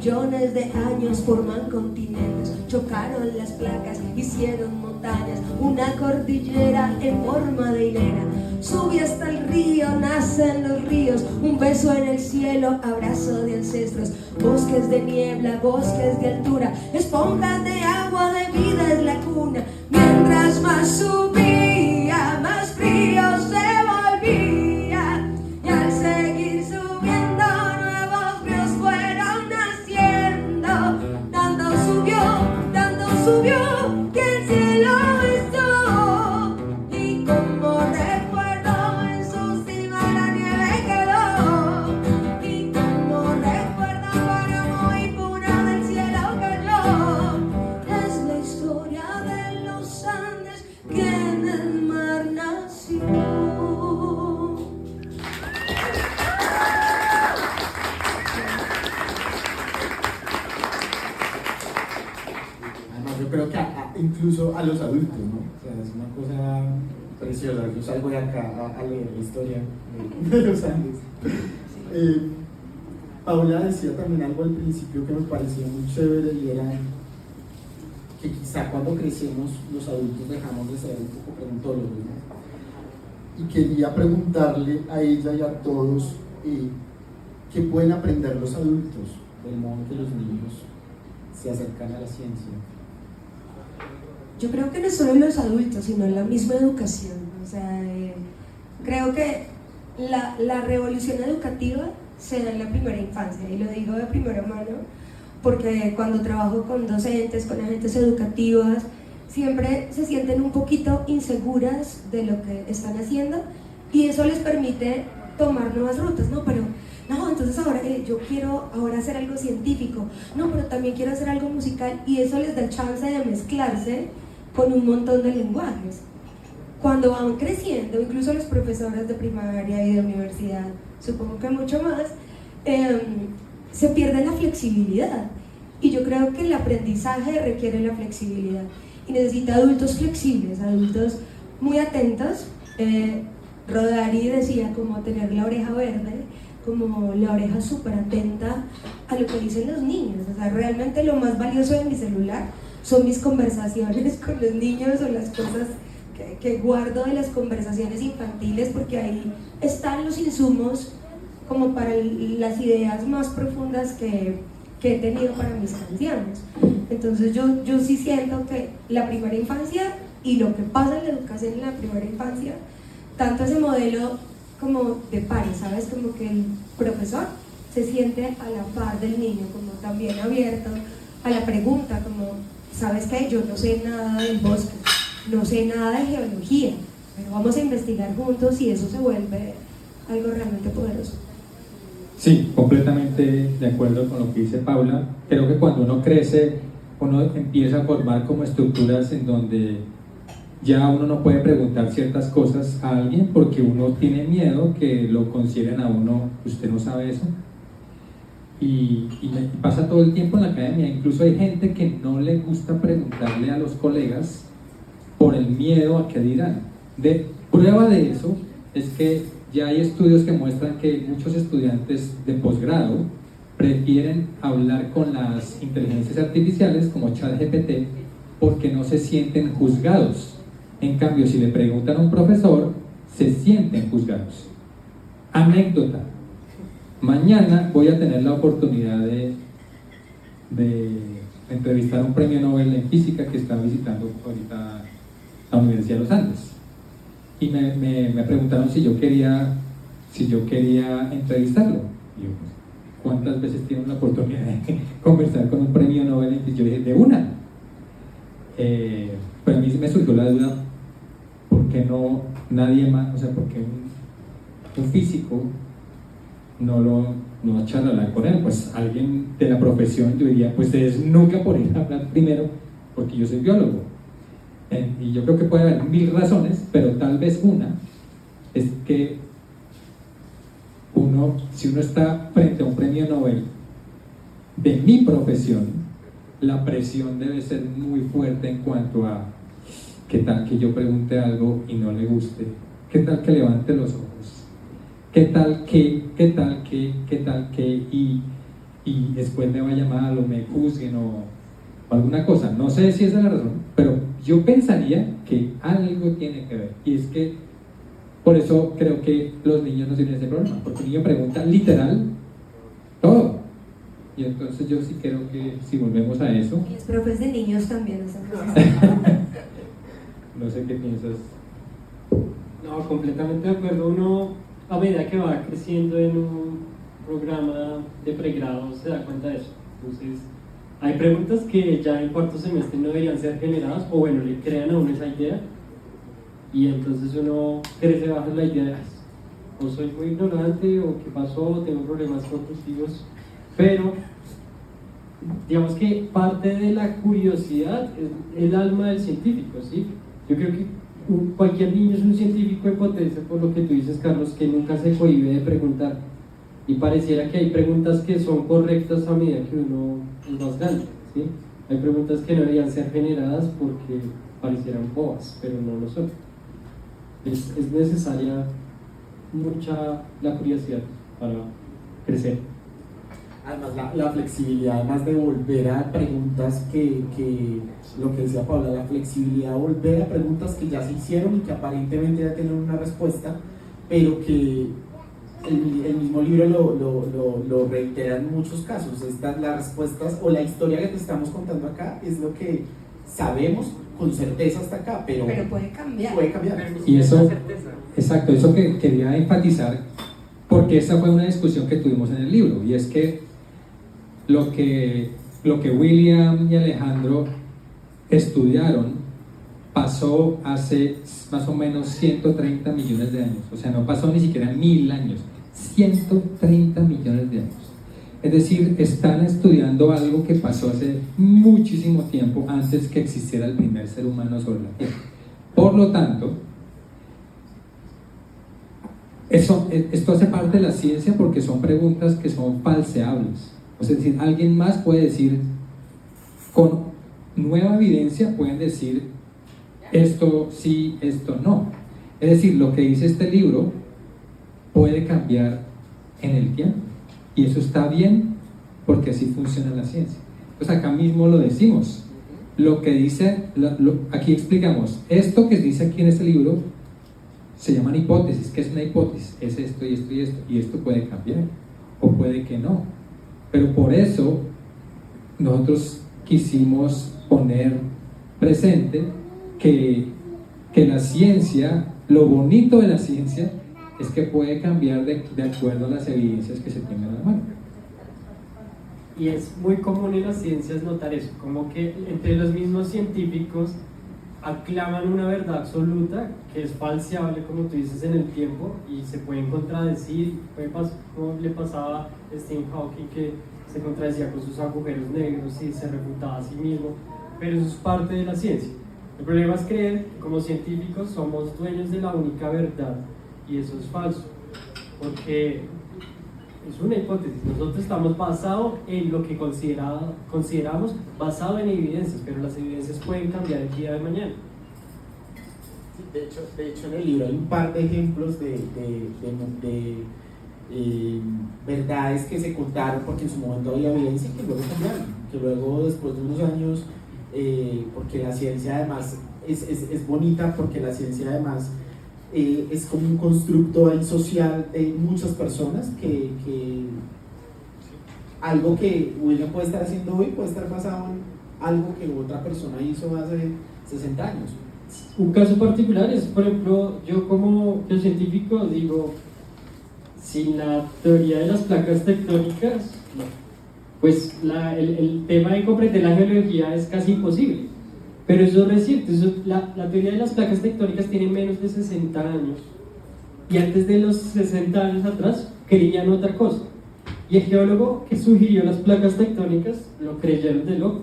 millones de años forman continentes, chocaron las placas, hicieron montañas, una cordillera en forma de hilera. Sube hasta el río, nacen los ríos, un beso en el cielo, abrazo de ancestros, bosques de niebla, bosques de altura, esponjas de agua, de vida es la cuna. Mientras más subía, más frío se volvía, y al seguir subiendo nuevos ríos fueron naciendo. Tanto subió que el cielo besó, y como recuerdo en su cima la nieve quedó, y como recuerdo páramo y puna del cielo cayó. Es la historia de los Andes que en el mar nació. Además, yo creo que incluso a los adultos, ¿no? O sea, es una cosa preciosa. Yo salgo de acá a leer la historia de los Andes. Paula decía también algo al principio que me parecía muy chévere, y era que quizá cuando crecemos los adultos dejamos de ser un poco preguntólogos, ¿no? Y quería preguntarle a ella y a todos qué pueden aprender los adultos del modo en que los niños se acercan a la ciencia. Yo creo que no solo los adultos, sino la misma educación. O sea, creo que la revolución educativa se da en la primera infancia, y lo digo de primera mano porque cuando trabajo con docentes, con agentes educativas, siempre se sienten un poquito inseguras de lo que están haciendo, y eso les permite tomar nuevas rutas, ¿no? Pero no, entonces ahora yo quiero ahora hacer algo científico, no, pero también quiero hacer algo musical, y eso les da chance de mezclarse con un montón de lenguajes. Cuando van creciendo, incluso los profesores de primaria y de universidad, supongo que mucho más, se pierde la flexibilidad, y yo creo que el aprendizaje requiere la flexibilidad y necesita adultos flexibles, adultos muy atentos. Rodari decía como tener la oreja verde, como la oreja súper atenta a lo que dicen los niños. O sea, realmente lo más valioso de mi celular son mis conversaciones con los niños, o las cosas que guardo de las conversaciones infantiles, porque ahí están los insumos como para las ideas más profundas que he tenido para mis canciones. Entonces yo sí siento que la primera infancia y lo que pasa en la educación en la primera infancia, tanto ese modelo como de pares, ¿sabes? Como que el profesor se siente a la par del niño, como también abierto a la pregunta, como, ¿sabes qué? Yo no sé nada del bosque, no sé nada de geología, pero vamos a investigar juntos, y eso se vuelve algo realmente poderoso. Sí, completamente de acuerdo con lo que dice Paula. Creo que cuando uno crece, uno empieza a formar como estructuras en donde ya uno no puede preguntar ciertas cosas a alguien porque uno tiene miedo que lo consideren a uno, usted no sabe eso. Y pasa todo el tiempo en la academia. Incluso hay gente que no le gusta preguntarle a los colegas por el miedo a qué dirán. De prueba de eso es que ya hay estudios que muestran que muchos estudiantes de posgrado prefieren hablar con las inteligencias artificiales como ChatGPT porque no se sienten juzgados. En cambio, si le preguntan a un profesor, se sienten juzgados. Anécdota. Mañana voy a tener la oportunidad de entrevistar a un premio Nobel en física que está visitando ahorita la Universidad de los Andes. Y me preguntaron si yo quería entrevistarlo. Y yo, pues, ¿cuántas veces tienen la oportunidad de conversar con un premio Nobel? Y yo dije, de una. Pero a mí me surgió la duda, ¿por qué no nadie más? O sea, ¿por qué un físico no charlar con él? Pues alguien de la profesión, yo diría, pues es nunca por ir a hablar primero, porque yo soy biólogo. Y yo creo que puede haber 1000 razones, pero tal vez una es que si uno está frente a un premio Nobel de mi profesión, la presión debe ser muy fuerte en cuanto a qué tal que yo pregunte algo y no le guste, qué tal que levante los ojos, qué tal que, y después me vaya mal o me juzguen o alguna cosa. No sé si esa es la razón, pero yo pensaría que algo tiene que ver. Y es que por eso creo que los niños no tienen ese problema, porque el niño pregunta literal todo. Y entonces yo sí creo que si volvemos a eso, Y los profes de niños también hacen no sé qué piensas. No, completamente de acuerdo. Uno, a medida que va creciendo en un programa de pregrado, se da cuenta de eso. Entonces, hay preguntas que ya en cuarto semestre no deberían ser generadas, o bueno, le crean a uno esa idea, y entonces uno crece bajo la idea de, o soy muy ignorante, o qué pasó, tengo problemas cognitivos, pero digamos que parte de la curiosidad es el alma del científico, ¿sí? Yo creo que cualquier niño es un científico en potencia, por lo que tú dices, Carlos, que nunca se cohíbe de preguntar, y pareciera que hay preguntas que son correctas a medida que uno es más grande, ¿sí? Hay preguntas que no deberían ser generadas porque parecieran bobas, pero no lo son. Es necesaria mucha la curiosidad para crecer. Además, la flexibilidad, además de volver a preguntas que lo que decía Paula, la flexibilidad de volver a preguntas que ya se hicieron y que aparentemente ya tienen una respuesta, pero que el mismo libro lo reitera en muchos casos. Las respuestas o la historia que te estamos contando acá es lo que sabemos con certeza hasta acá, pero puede cambiar. puede cambiar. Y eso, exacto, eso que quería enfatizar, porque esa fue una discusión que tuvimos en el libro, y es que lo que William y Alejandro estudiaron pasó hace más o menos 130 millones de años, o sea, no pasó ni siquiera 1000 años, 130 millones de años. Es decir, están estudiando algo que pasó hace muchísimo tiempo antes que existiera el primer ser humano sobre la Tierra. Por lo tanto, esto hace parte de la ciencia porque son preguntas que son falseables. Es decir, alguien más puede decir, con nueva evidencia pueden decir esto sí, esto no. Es decir, lo que dice este libro puede cambiar en el tiempo. Y eso está bien porque así funciona la ciencia. Pues acá mismo lo decimos. Lo que dice, aquí explicamos, esto que dice aquí en este libro se llaman hipótesis. ¿Qué es una hipótesis? Es esto y esto y esto. Y esto puede cambiar o puede que no. Pero por eso nosotros quisimos poner presente que la ciencia, lo bonito de la ciencia es que puede cambiar de acuerdo a las evidencias que se tienen a la mano. Y es muy común en las ciencias notar eso, como que entre los mismos científicos aclaman una verdad absoluta que es falseable, como tú dices, en el tiempo, y se pueden contradecir, como le pasaba a Stephen Hawking, que se contradecía con sus agujeros negros y se refutaba a sí mismo, pero eso es parte de la ciencia. El problema es creer que como científicos somos dueños de la única verdad, y eso es falso, porque es una hipótesis. Nosotros estamos basados en lo que consideramos basado en evidencias, pero las evidencias pueden cambiar el día de mañana. De hecho en el libro hay un par de ejemplos de verdades que se contaron porque en su momento había evidencia y que luego cambiaron, que luego después de unos años, porque la ciencia además es bonita, porque la ciencia además es como un constructo ahí social de muchas personas que algo que William puede estar haciendo hoy puede estar basado en algo que otra persona hizo hace 60 años. Un caso particular es, por ejemplo, yo como científico digo, sin la teoría de las placas tectónicas, no. Pues el tema de comprender la geología es casi imposible. Pero eso es reciente, la teoría de las placas tectónicas tiene menos de 60 años. Y antes de los 60 años atrás, creían otra cosa. Y el geólogo que sugirió las placas tectónicas lo creyeron de loco.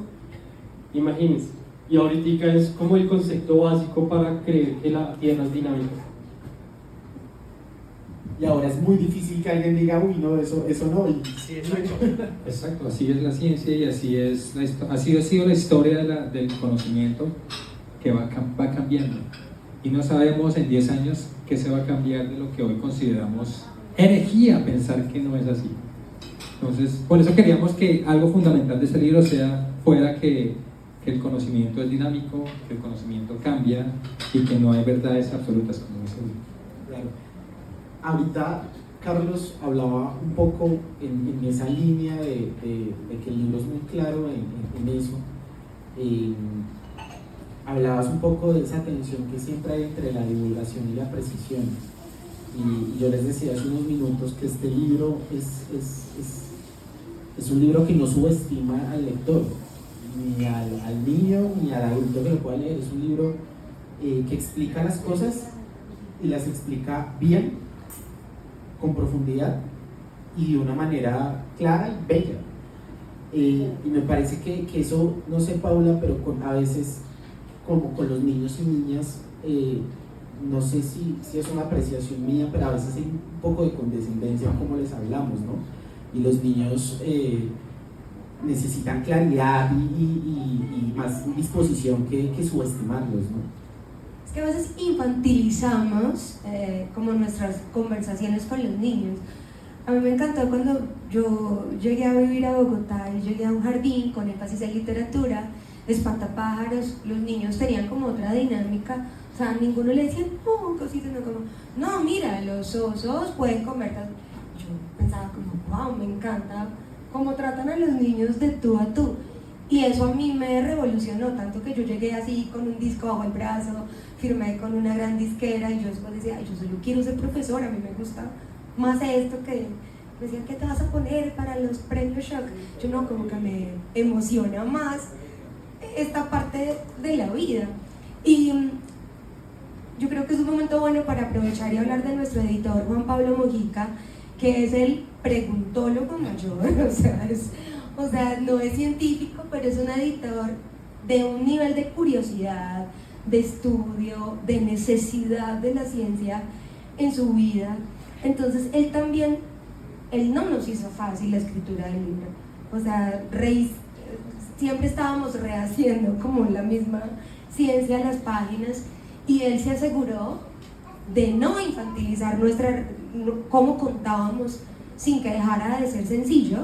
Imagínense. Y ahorita es como el concepto básico para creer que la Tierra es dinámica. Y ahora es muy difícil que alguien diga, uy, no, eso no. Y Sí, Exacto, así es la ciencia y así ha sido la historia del conocimiento que va cambiando. Y no sabemos en 10 años qué se va a cambiar de lo que hoy consideramos herejía pensar que no es así. Entonces, por eso queríamos que algo fundamental de este libro fuera que el conocimiento es dinámico, que el conocimiento cambia y que no hay verdades absolutas, como dice el libro. Claro. Ahorita Carlos hablaba un poco en esa línea de que el libro es muy claro en eso. Hablabas un poco de esa tensión que siempre hay entre la divulgación y la precisión. Y yo les decía hace unos minutos que este libro es un libro que no subestima al lector, ni al niño ni al adulto que lo pueda leer. Es un libro que explica las cosas y las explica bien, con profundidad y de una manera clara y bella. Y me parece que eso, no sé Paula, pero a veces como con los niños y niñas, no sé si es una apreciación mía, pero a veces hay un poco de condescendencia en cómo les hablamos, ¿no? Y los niños necesitan claridad y más disposición que subestimarlos, ¿no? Es que a veces infantilizamos como nuestras conversaciones con los niños. A mí me encantó cuando yo llegué a vivir a Bogotá y llegué a un jardín con énfasis en literatura, espantapájaros, los niños tenían como otra dinámica. O sea, ninguno le decía, no, cosita, no, como, no, mira, los osos pueden comer. Yo pensaba como, wow, me encanta cómo tratan a los niños de tú a tú. Y eso a mí me revolucionó, tanto que yo llegué así con un disco bajo el brazo, firmé con una gran disquera y yo después decía, ay, yo solo quiero ser profesora, a mí me gusta más esto que... Me decían, ¿qué te vas a poner para los premios Shock? Yo no, como que me emociona más esta parte de la vida. Y yo creo que es un momento bueno para aprovechar y hablar de nuestro editor Juan Pablo Mojica, que es el preguntólogo mayor, o sea, no es científico, pero es un editor de un nivel de curiosidad, de estudio, de necesidad de la ciencia en su vida. Entonces él no nos hizo fácil la escritura del libro, o sea, siempre estábamos rehaciendo como la misma ciencia en las páginas, y él se aseguró de no infantilizar cómo contábamos sin que dejara de ser sencillo,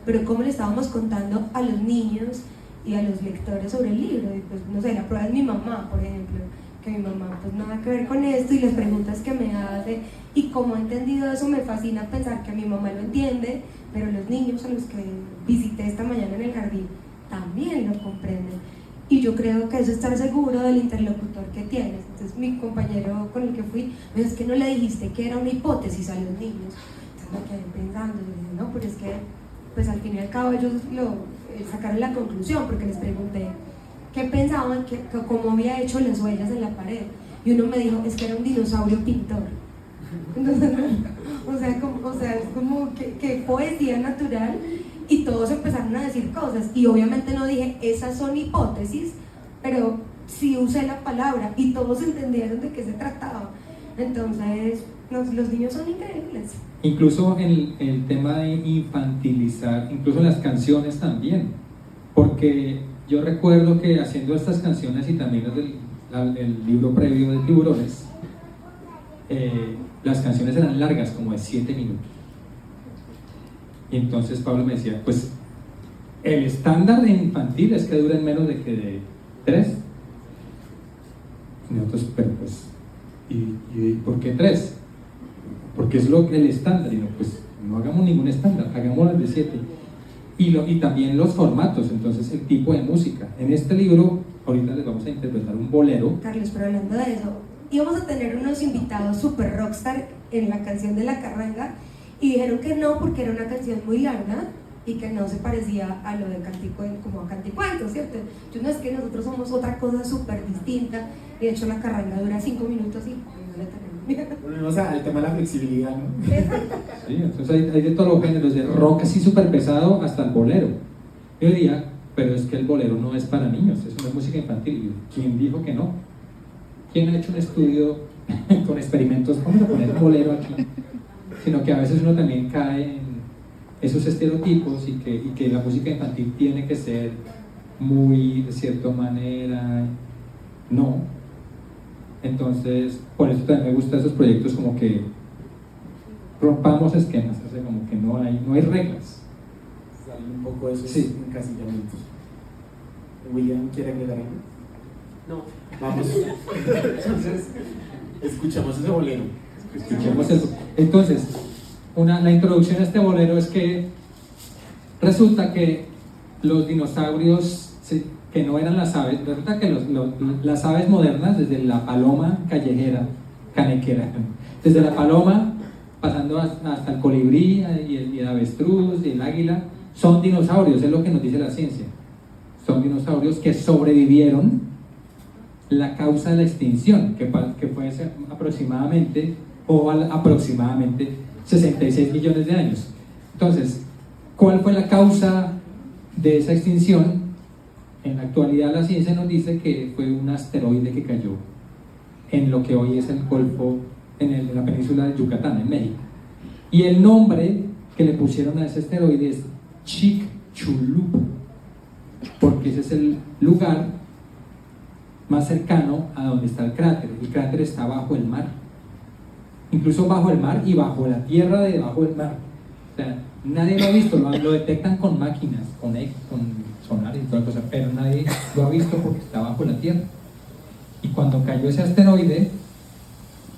pero cómo le estábamos contando a los niños y a los lectores sobre el libro. Y pues no sé, la prueba es mi mamá, por ejemplo, que mi mamá pues nada que ver con esto, y las preguntas que me hace y cómo ha entendido eso. Me fascina pensar que mi mamá lo entiende, pero los niños a los que visité esta mañana en el jardín también lo comprenden. Y yo creo que eso es estar seguro del interlocutor que tienes. Entonces mi compañero con el que fui me dijo, es que no le dijiste que era una hipótesis a los niños. Entonces me quedé pensando, y dije, no, pero es que pues al fin y al cabo ellos sacaron la conclusión, porque les pregunté qué pensaban, cómo había hecho las huellas en la pared, y uno me dijo, es que era un dinosaurio pintor. Entonces, o sea, es como que poesía natural, y todos empezaron a decir cosas, y obviamente no dije, esas son hipótesis, pero sí usé la palabra, y todos entendieron de qué se trataba. Entonces, los niños son increíbles. Incluso el tema de infantilizar, incluso las canciones también, porque yo recuerdo que haciendo estas canciones y también el libro previo de Tiburones, las canciones eran largas, como de 7 minutos. Y entonces Pablo me decía, pues el estándar de infantil es que duren menos de 3. Y nosotros, pero pues, ¿y por qué 3? Porque es el estándar. Y no, pues no hagamos ningún estándar, hagamos las de 7. Y también los formatos, entonces el tipo de música. En este libro, ahorita les vamos a interpretar un bolero. Carlos, pero hablando de eso, íbamos a tener unos invitados super rockstar en la canción de La Carranga, y dijeron que no, porque era una canción muy larga y que no se parecía a lo de como a Canticuento, ¿cierto? Yo no, es que nosotros somos otra cosa súper distinta, y de hecho La Carranga dura 5 minutos y no la tenemos. Volvemos al tema de la flexibilidad, ¿no? Sí, entonces hay de todos los géneros, de rock así súper pesado hasta el bolero. Yo diría, pero es que el bolero no es para niños, es una música infantil. ¿Quién dijo que no? ¿Quién ha hecho un estudio con experimentos? Vamos a poner un bolero aquí. Sino que a veces uno también cae en esos estereotipos, y que la música infantil tiene que ser muy de cierta manera. No. Entonces, por eso también me gustan esos proyectos, como que rompamos esquemas, o sea, como que no hay reglas. salen un poco de esos Sí. encasillamientos. William, ¿quiere agregar algo? No. Vamos. Entonces, escuchamos ese bolero. Escuchemos eso. Entonces, la introducción a este bolero es que resulta que los dinosaurios, que no eran las aves, resulta que las aves modernas, desde la paloma callejera, canequera, desde la paloma, pasando hasta el colibrí y el avestruz y el águila, son dinosaurios, es lo que nos dice la ciencia. Son dinosaurios que sobrevivieron la causa de la extinción, que fue aproximadamente 66 millones de años. Entonces, ¿cuál fue la causa de esa extinción? En la actualidad la ciencia nos dice que fue un asteroide que cayó en lo que hoy es el Golfo, en la península de Yucatán, en México. Y el nombre que le pusieron a ese asteroide es Chicxulub, porque ese es el lugar más cercano a donde está el cráter. El cráter está bajo el mar, incluso bajo el mar y bajo la tierra de debajo del mar. O sea, nadie lo ha visto, lo detectan con máquinas, con sonar y toda la cosa, pero nadie lo ha visto porque está bajo la tierra. Y cuando cayó ese asteroide,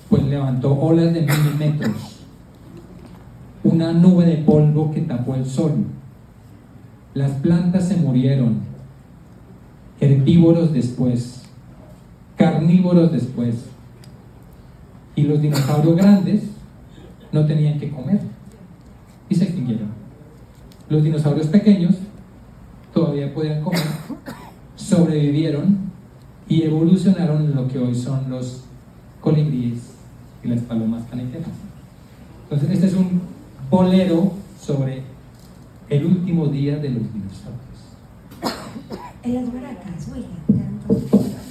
pues levantó olas de 1000 metros, una nube de polvo que tapó el sol. Las plantas se murieron, herbívoros después, carnívoros después, y los dinosaurios grandes no tenían que comer y se extinguieron. Los dinosaurios pequeños todavía podían comer, sobrevivieron y evolucionaron en lo que hoy son los colibríes y las palomas canequeras. Entonces este es un bolero sobre el último día de los dinosaurios. En las maracas, William.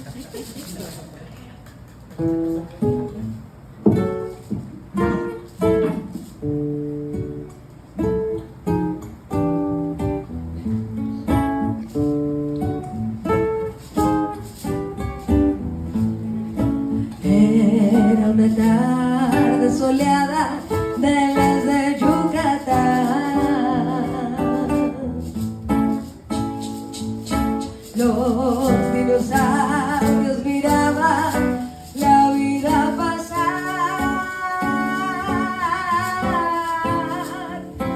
Era una tarde soleada de las de Yucatán. Los dinosaurios miraban la vida pasar.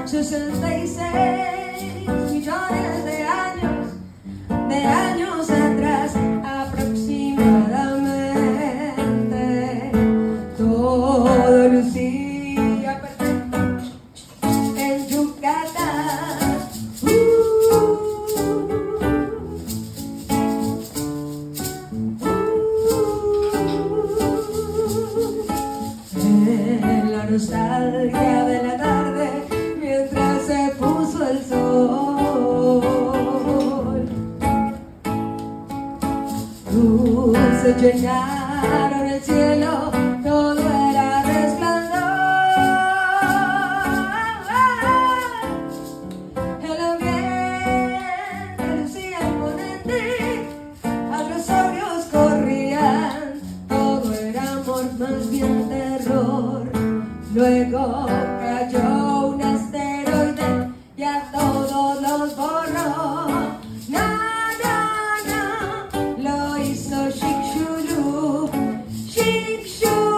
66 millones de años atrás aproximadamente. Todo lucía perfecto en Yucatán. En la nostalgia de la tarde, mientras se puso el sol, luces llenaron el cielo, todo era resplandor. El ambiente lucía imponente, dinosaurios corrían, todo era amor, más bien terror. Luego cayó un asteroide y a todos los borró. No, lo hizo Chicxulub. Chicxulub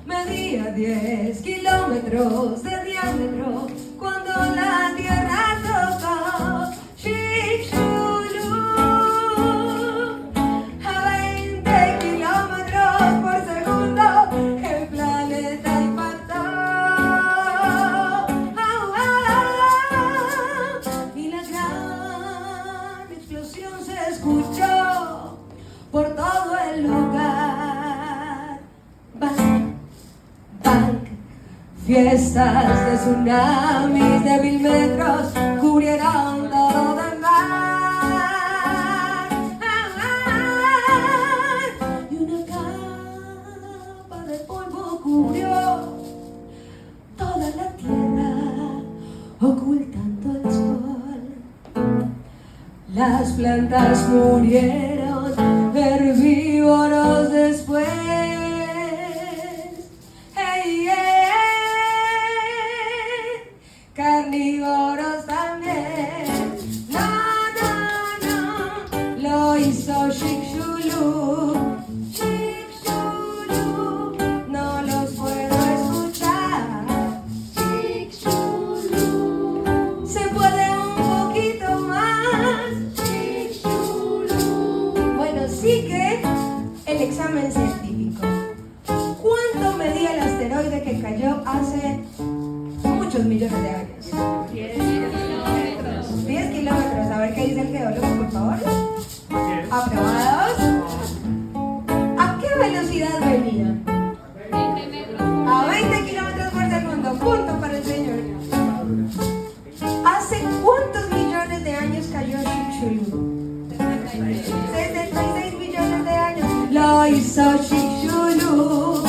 medía 10 kilómetros de diámetro cuando la tierra tocó. Chicxulub a 20 kilómetros por segundo el planeta impactó. Y la gran explosión se escuchó por todo el lugar. Bang, bang, fiestas de tsunamis de 1000 metros cubrieron todo de mar. Y una capa de polvo cubrió toda la tierra, ocultando el sol. Las plantas murieron, herbívoros después. Hey, 2 millones de años. 10 kilómetros. A ver qué dice el geólogo, por favor. ¿Aprobados? ¿A qué velocidad venía? A 20 kilómetros por segundo. Punto para el señor. ¿Hace cuántos millones de años cayó Chicxulub? 66 millones de años. Lo hizo Chicxulub.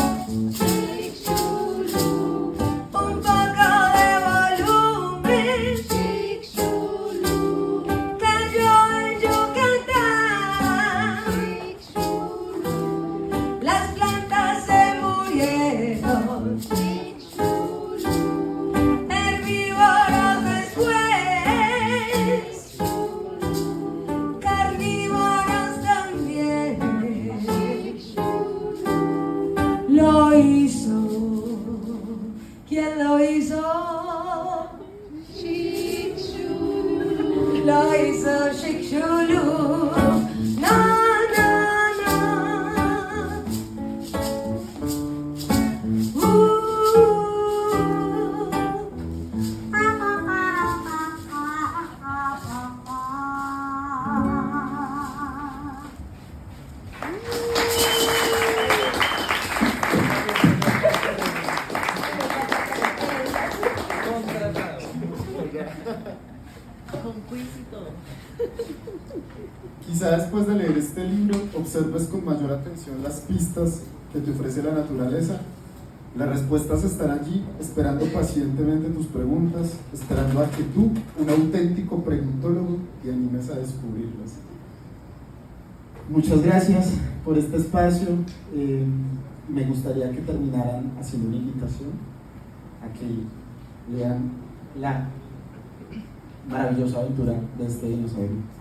Un poco de volumen. Cayó en Yucatán. Las plantas se murieron. Herbívoros después. Carnívoros también. Lo hizo. ¿Quién lo hizo? Lo hizo Chicxulub. Na, na, na. Quizá después de leer este libro observes con mayor atención las pistas que te ofrece la naturaleza. Las respuestas están allí, esperando pacientemente tus preguntas, esperando a que tú, un auténtico preguntólogo, te animes a descubrirlas. Muchas gracias por este espacio. Me gustaría que terminaran haciendo una invitación a que lean la maravillosa aventura de este dinosaurio.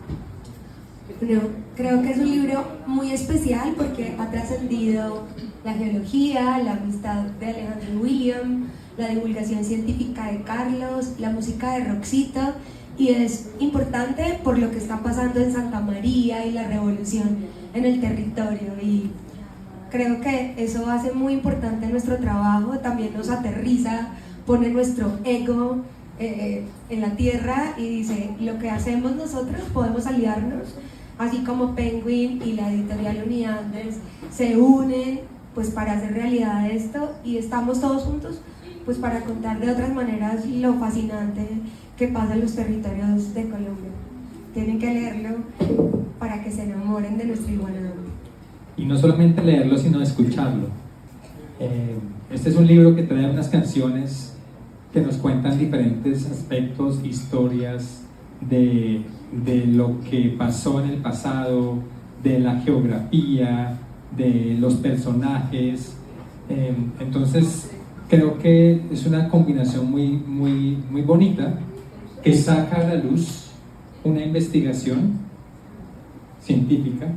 Bueno, creo que es un libro muy especial porque ha trascendido la geología, la amistad de Alejandro y William, la divulgación científica de Carlos, la música de Roxito, y es importante por lo que está pasando en Santa María y la revolución en el territorio, y creo que eso hace muy importante nuestro trabajo, también nos aterriza, pone nuestro ego en la tierra y dice, lo que hacemos nosotros podemos aliarnos, así como Penguin y la editorial Uniandes se unen pues para hacer realidad esto, y estamos todos juntos pues para contar de otras maneras lo fascinante que pasa en los territorios de Colombia. Tienen que leerlo para que se enamoren de nuestro iguanado. Y no solamente leerlo, sino escucharlo. Este es un libro que trae unas canciones que nos cuentan diferentes aspectos, historias de lo que pasó en el pasado, de la geografía, de los personajes. Entonces creo que es una combinación muy bonita que saca a la luz una investigación científica,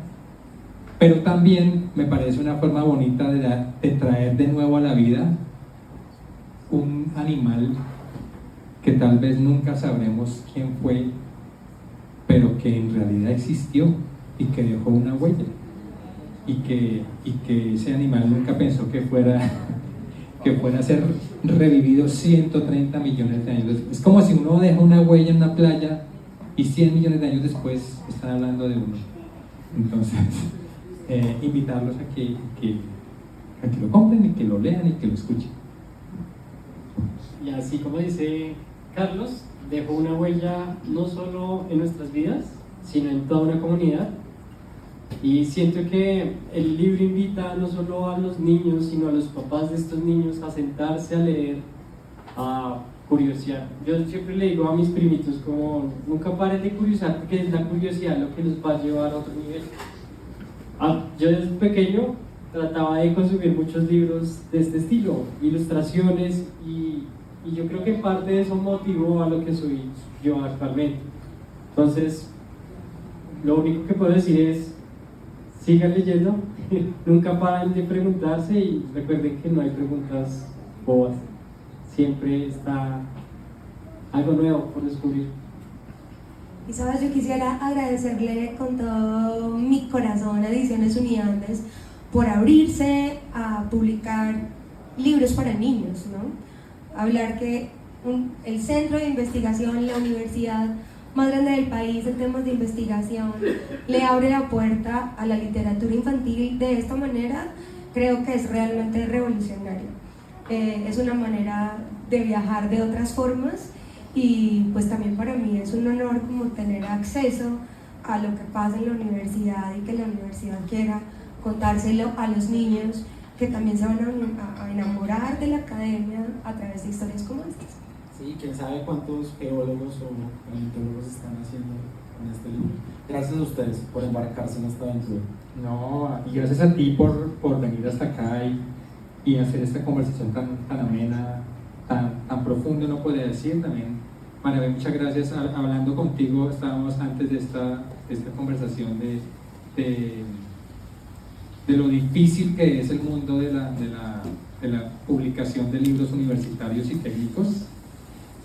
pero también me parece una forma bonita de traer de nuevo a la vida un animal que tal vez nunca sabremos quién fue, pero que en realidad existió y que dejó una huella, y que ese animal nunca pensó que fuera a ser revivido 130 millones de años. Es como si uno deja una huella en una playa y 100 millones de años después están hablando de uno. Entonces, invitarlos a que lo compren y que lo lean y que lo escuchen. Y así como dice Carlos, dejó una huella no solo en nuestras vidas, sino en toda una comunidad. Y siento que el libro invita no solo a los niños, sino a los papás de estos niños a sentarse a leer, a curiosear. Yo siempre le digo a mis primitos como, nunca paren de curiosear, porque es la curiosidad lo que los va a llevar a otro nivel. Yo desde pequeño trataba de consumir muchos libros de este estilo, ilustraciones, y yo creo que parte de eso motivó a lo que soy yo actualmente. Entonces, lo único que puedo decir es, sigan leyendo, nunca paren de preguntarse, y recuerden que no hay preguntas bobas, siempre está algo nuevo por descubrir. Y sabes, yo quisiera agradecerle con todo mi corazón a Ediciones Uniandes por abrirse a publicar libros para niños, ¿no? Hablar que el centro de investigación, la universidad más grande del país en temas de investigación, le abre la puerta a la literatura infantil de esta manera, creo que es realmente revolucionario. Es una manera de viajar de otras formas y pues también para mí es un honor como tener acceso a lo que pasa en la universidad y que la universidad quiera contárselo a los niños que también se van a enamorar de la academia a través de historias como estas. Sí, quién sabe cuántos geólogos o paleontólogos están haciendo en este libro. Gracias a ustedes por embarcarse en esta aventura. No, y gracias a ti por venir hasta acá y hacer esta conversación tan amena, tan profunda, no podría decir. También, María, muchas gracias. Hablando contigo, estábamos antes de esta conversación de lo difícil que es el mundo de la publicación de libros universitarios y técnicos.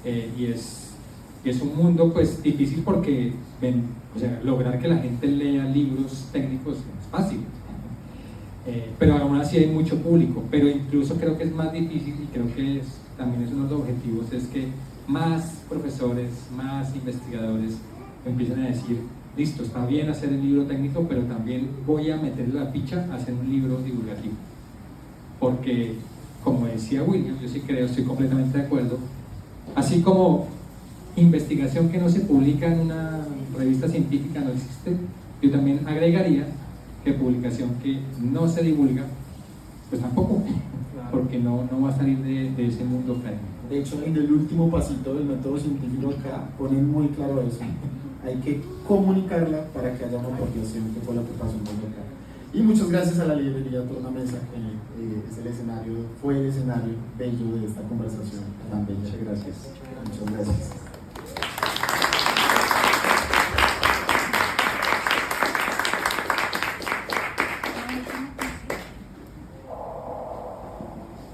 Y es un mundo pues difícil porque lograr que la gente lea libros técnicos no es fácil, pero aún así hay mucho público. Pero incluso creo que es más difícil, y creo que también es uno de los objetivos, es que más profesores, más investigadores empiecen a decir: listo, está bien hacer el libro técnico, pero también voy a meterle la ficha a hacer un libro divulgativo, porque como decía William, yo sí creo, estoy completamente de acuerdo. Así como investigación que no se publica en una revista científica no existe, yo también agregaría que publicación que no se divulga, pues tampoco, porque no va a salir de ese mundo académico. De hecho, en el último pasito del método científico acá ponen muy claro eso. Hay que comunicarla para que haya una apropiación, que fue lo que pasó en acá. Y muchas gracias a la librería Tornamesa, que es el escenario, fue el escenario bello de esta conversación tan bella. Muchas gracias. Muchas gracias.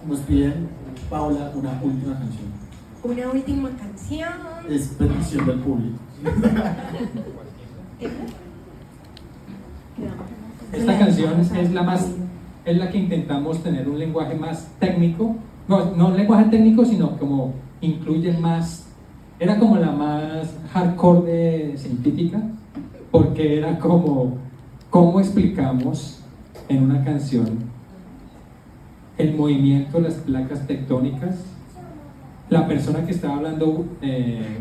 Nos piden, Paula, una última canción. Una última canción. Es petición del público. Esta canción es la que intentamos tener un lenguaje más técnico, no un lenguaje técnico, sino como incluye más, era como la más hardcore de científica, porque era como, ¿cómo explicamos en una canción el movimiento de las placas tectónicas? La persona que estaba hablando,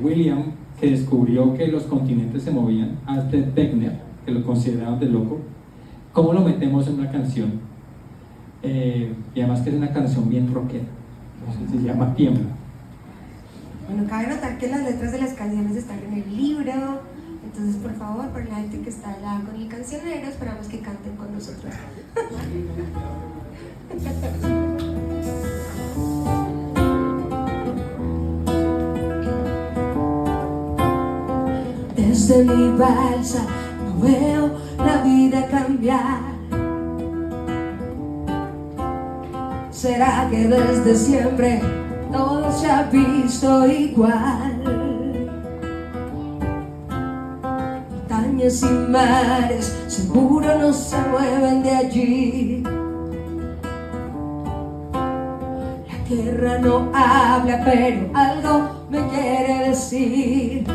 William, que descubrió que los continentes se movían, Alfred Wegener, que lo consideraban de loco, ¿cómo lo metemos en una canción? Y además que es una canción bien rockera, se llama Tiembla. Bueno, cabe notar que las letras de las canciones están en el libro, entonces por favor, para la gente que está allá con el cancionero, esperamos que canten con nosotros. Desde mi balsa no veo la vida cambiar. ¿Será que desde siempre todo se ha visto igual? Montañas y mares seguro no se mueven de allí. La tierra no habla, pero algo me quiere decir.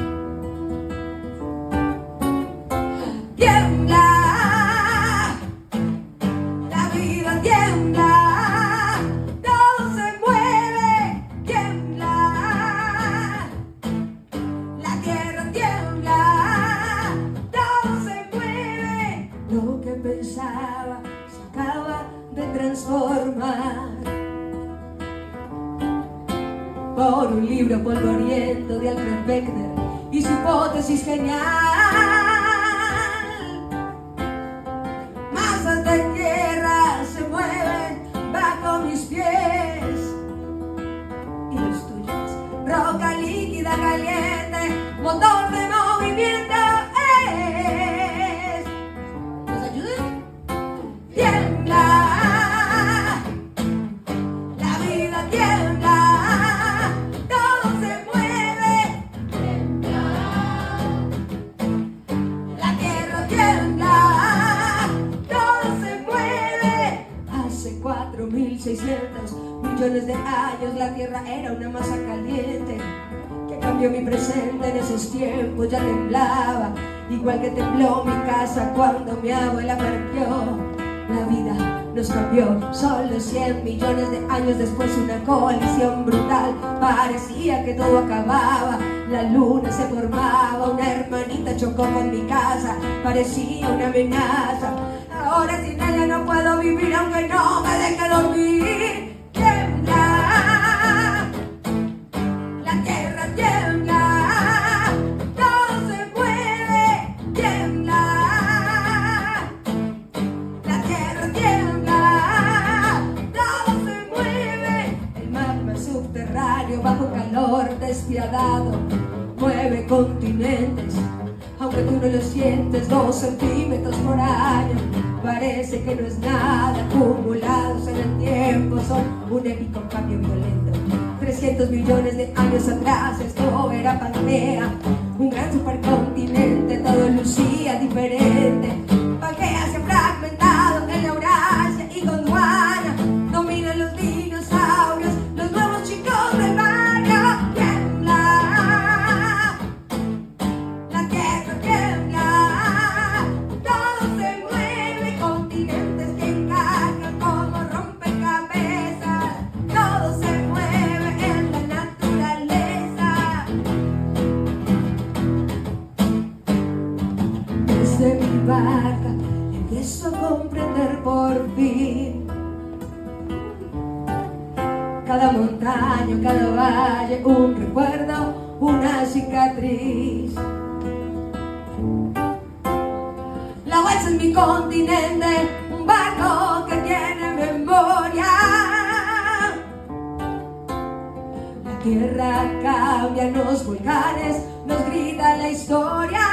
Por un libro polvoriento de Alfred Wegener y su hipótesis genial. Masas de tierra se mueven bajo mis pies y los tuyos. Roca líquida caliente, motor de movimiento es. ¿Nos ayudan? Tiembla. Millones de años la tierra era una masa caliente. cambió mi presente en esos tiempos, ya temblaba, igual que tembló mi casa cuando mi abuela partió. La vida nos cambió, solo 100 millones de años después, una colisión brutal. Parecía que todo acababa, la luna se formaba, una hermanita chocó con mi casa, parecía una amenaza. Ahora sin ella no puedo vivir, aunque no me deje dormir. Tiembla, la tierra tiembla, todo se mueve, tiembla. La tierra tiembla, todo se mueve. El magma subterráneo bajo calor despiadado mueve continentes, aunque tú no lo sientes. 2 centímetros por año, parece que no es nada. Acumulados en el tiempo son un épico cambio violento. 300 millones de años atrás esto era Pangea, un gran supercontinente, todo lucía diferente. Pangea se ha fragmentado en Eurasia y Gondwana, dominan los dinosaurios, los nuevos chicos del barrio. Tiembla, la tierra tiembla, todo se mueve, continentes que encajan como rompecabezas, todo se mueve en la naturaleza. Desde mi barca empiezo a comprender por fin cada montaña, cada valle, un recuerdo, una cicatriz. La bolsa es mi continente, un barco que tiene memoria. La tierra cambia, los volcanes nos grita la historia.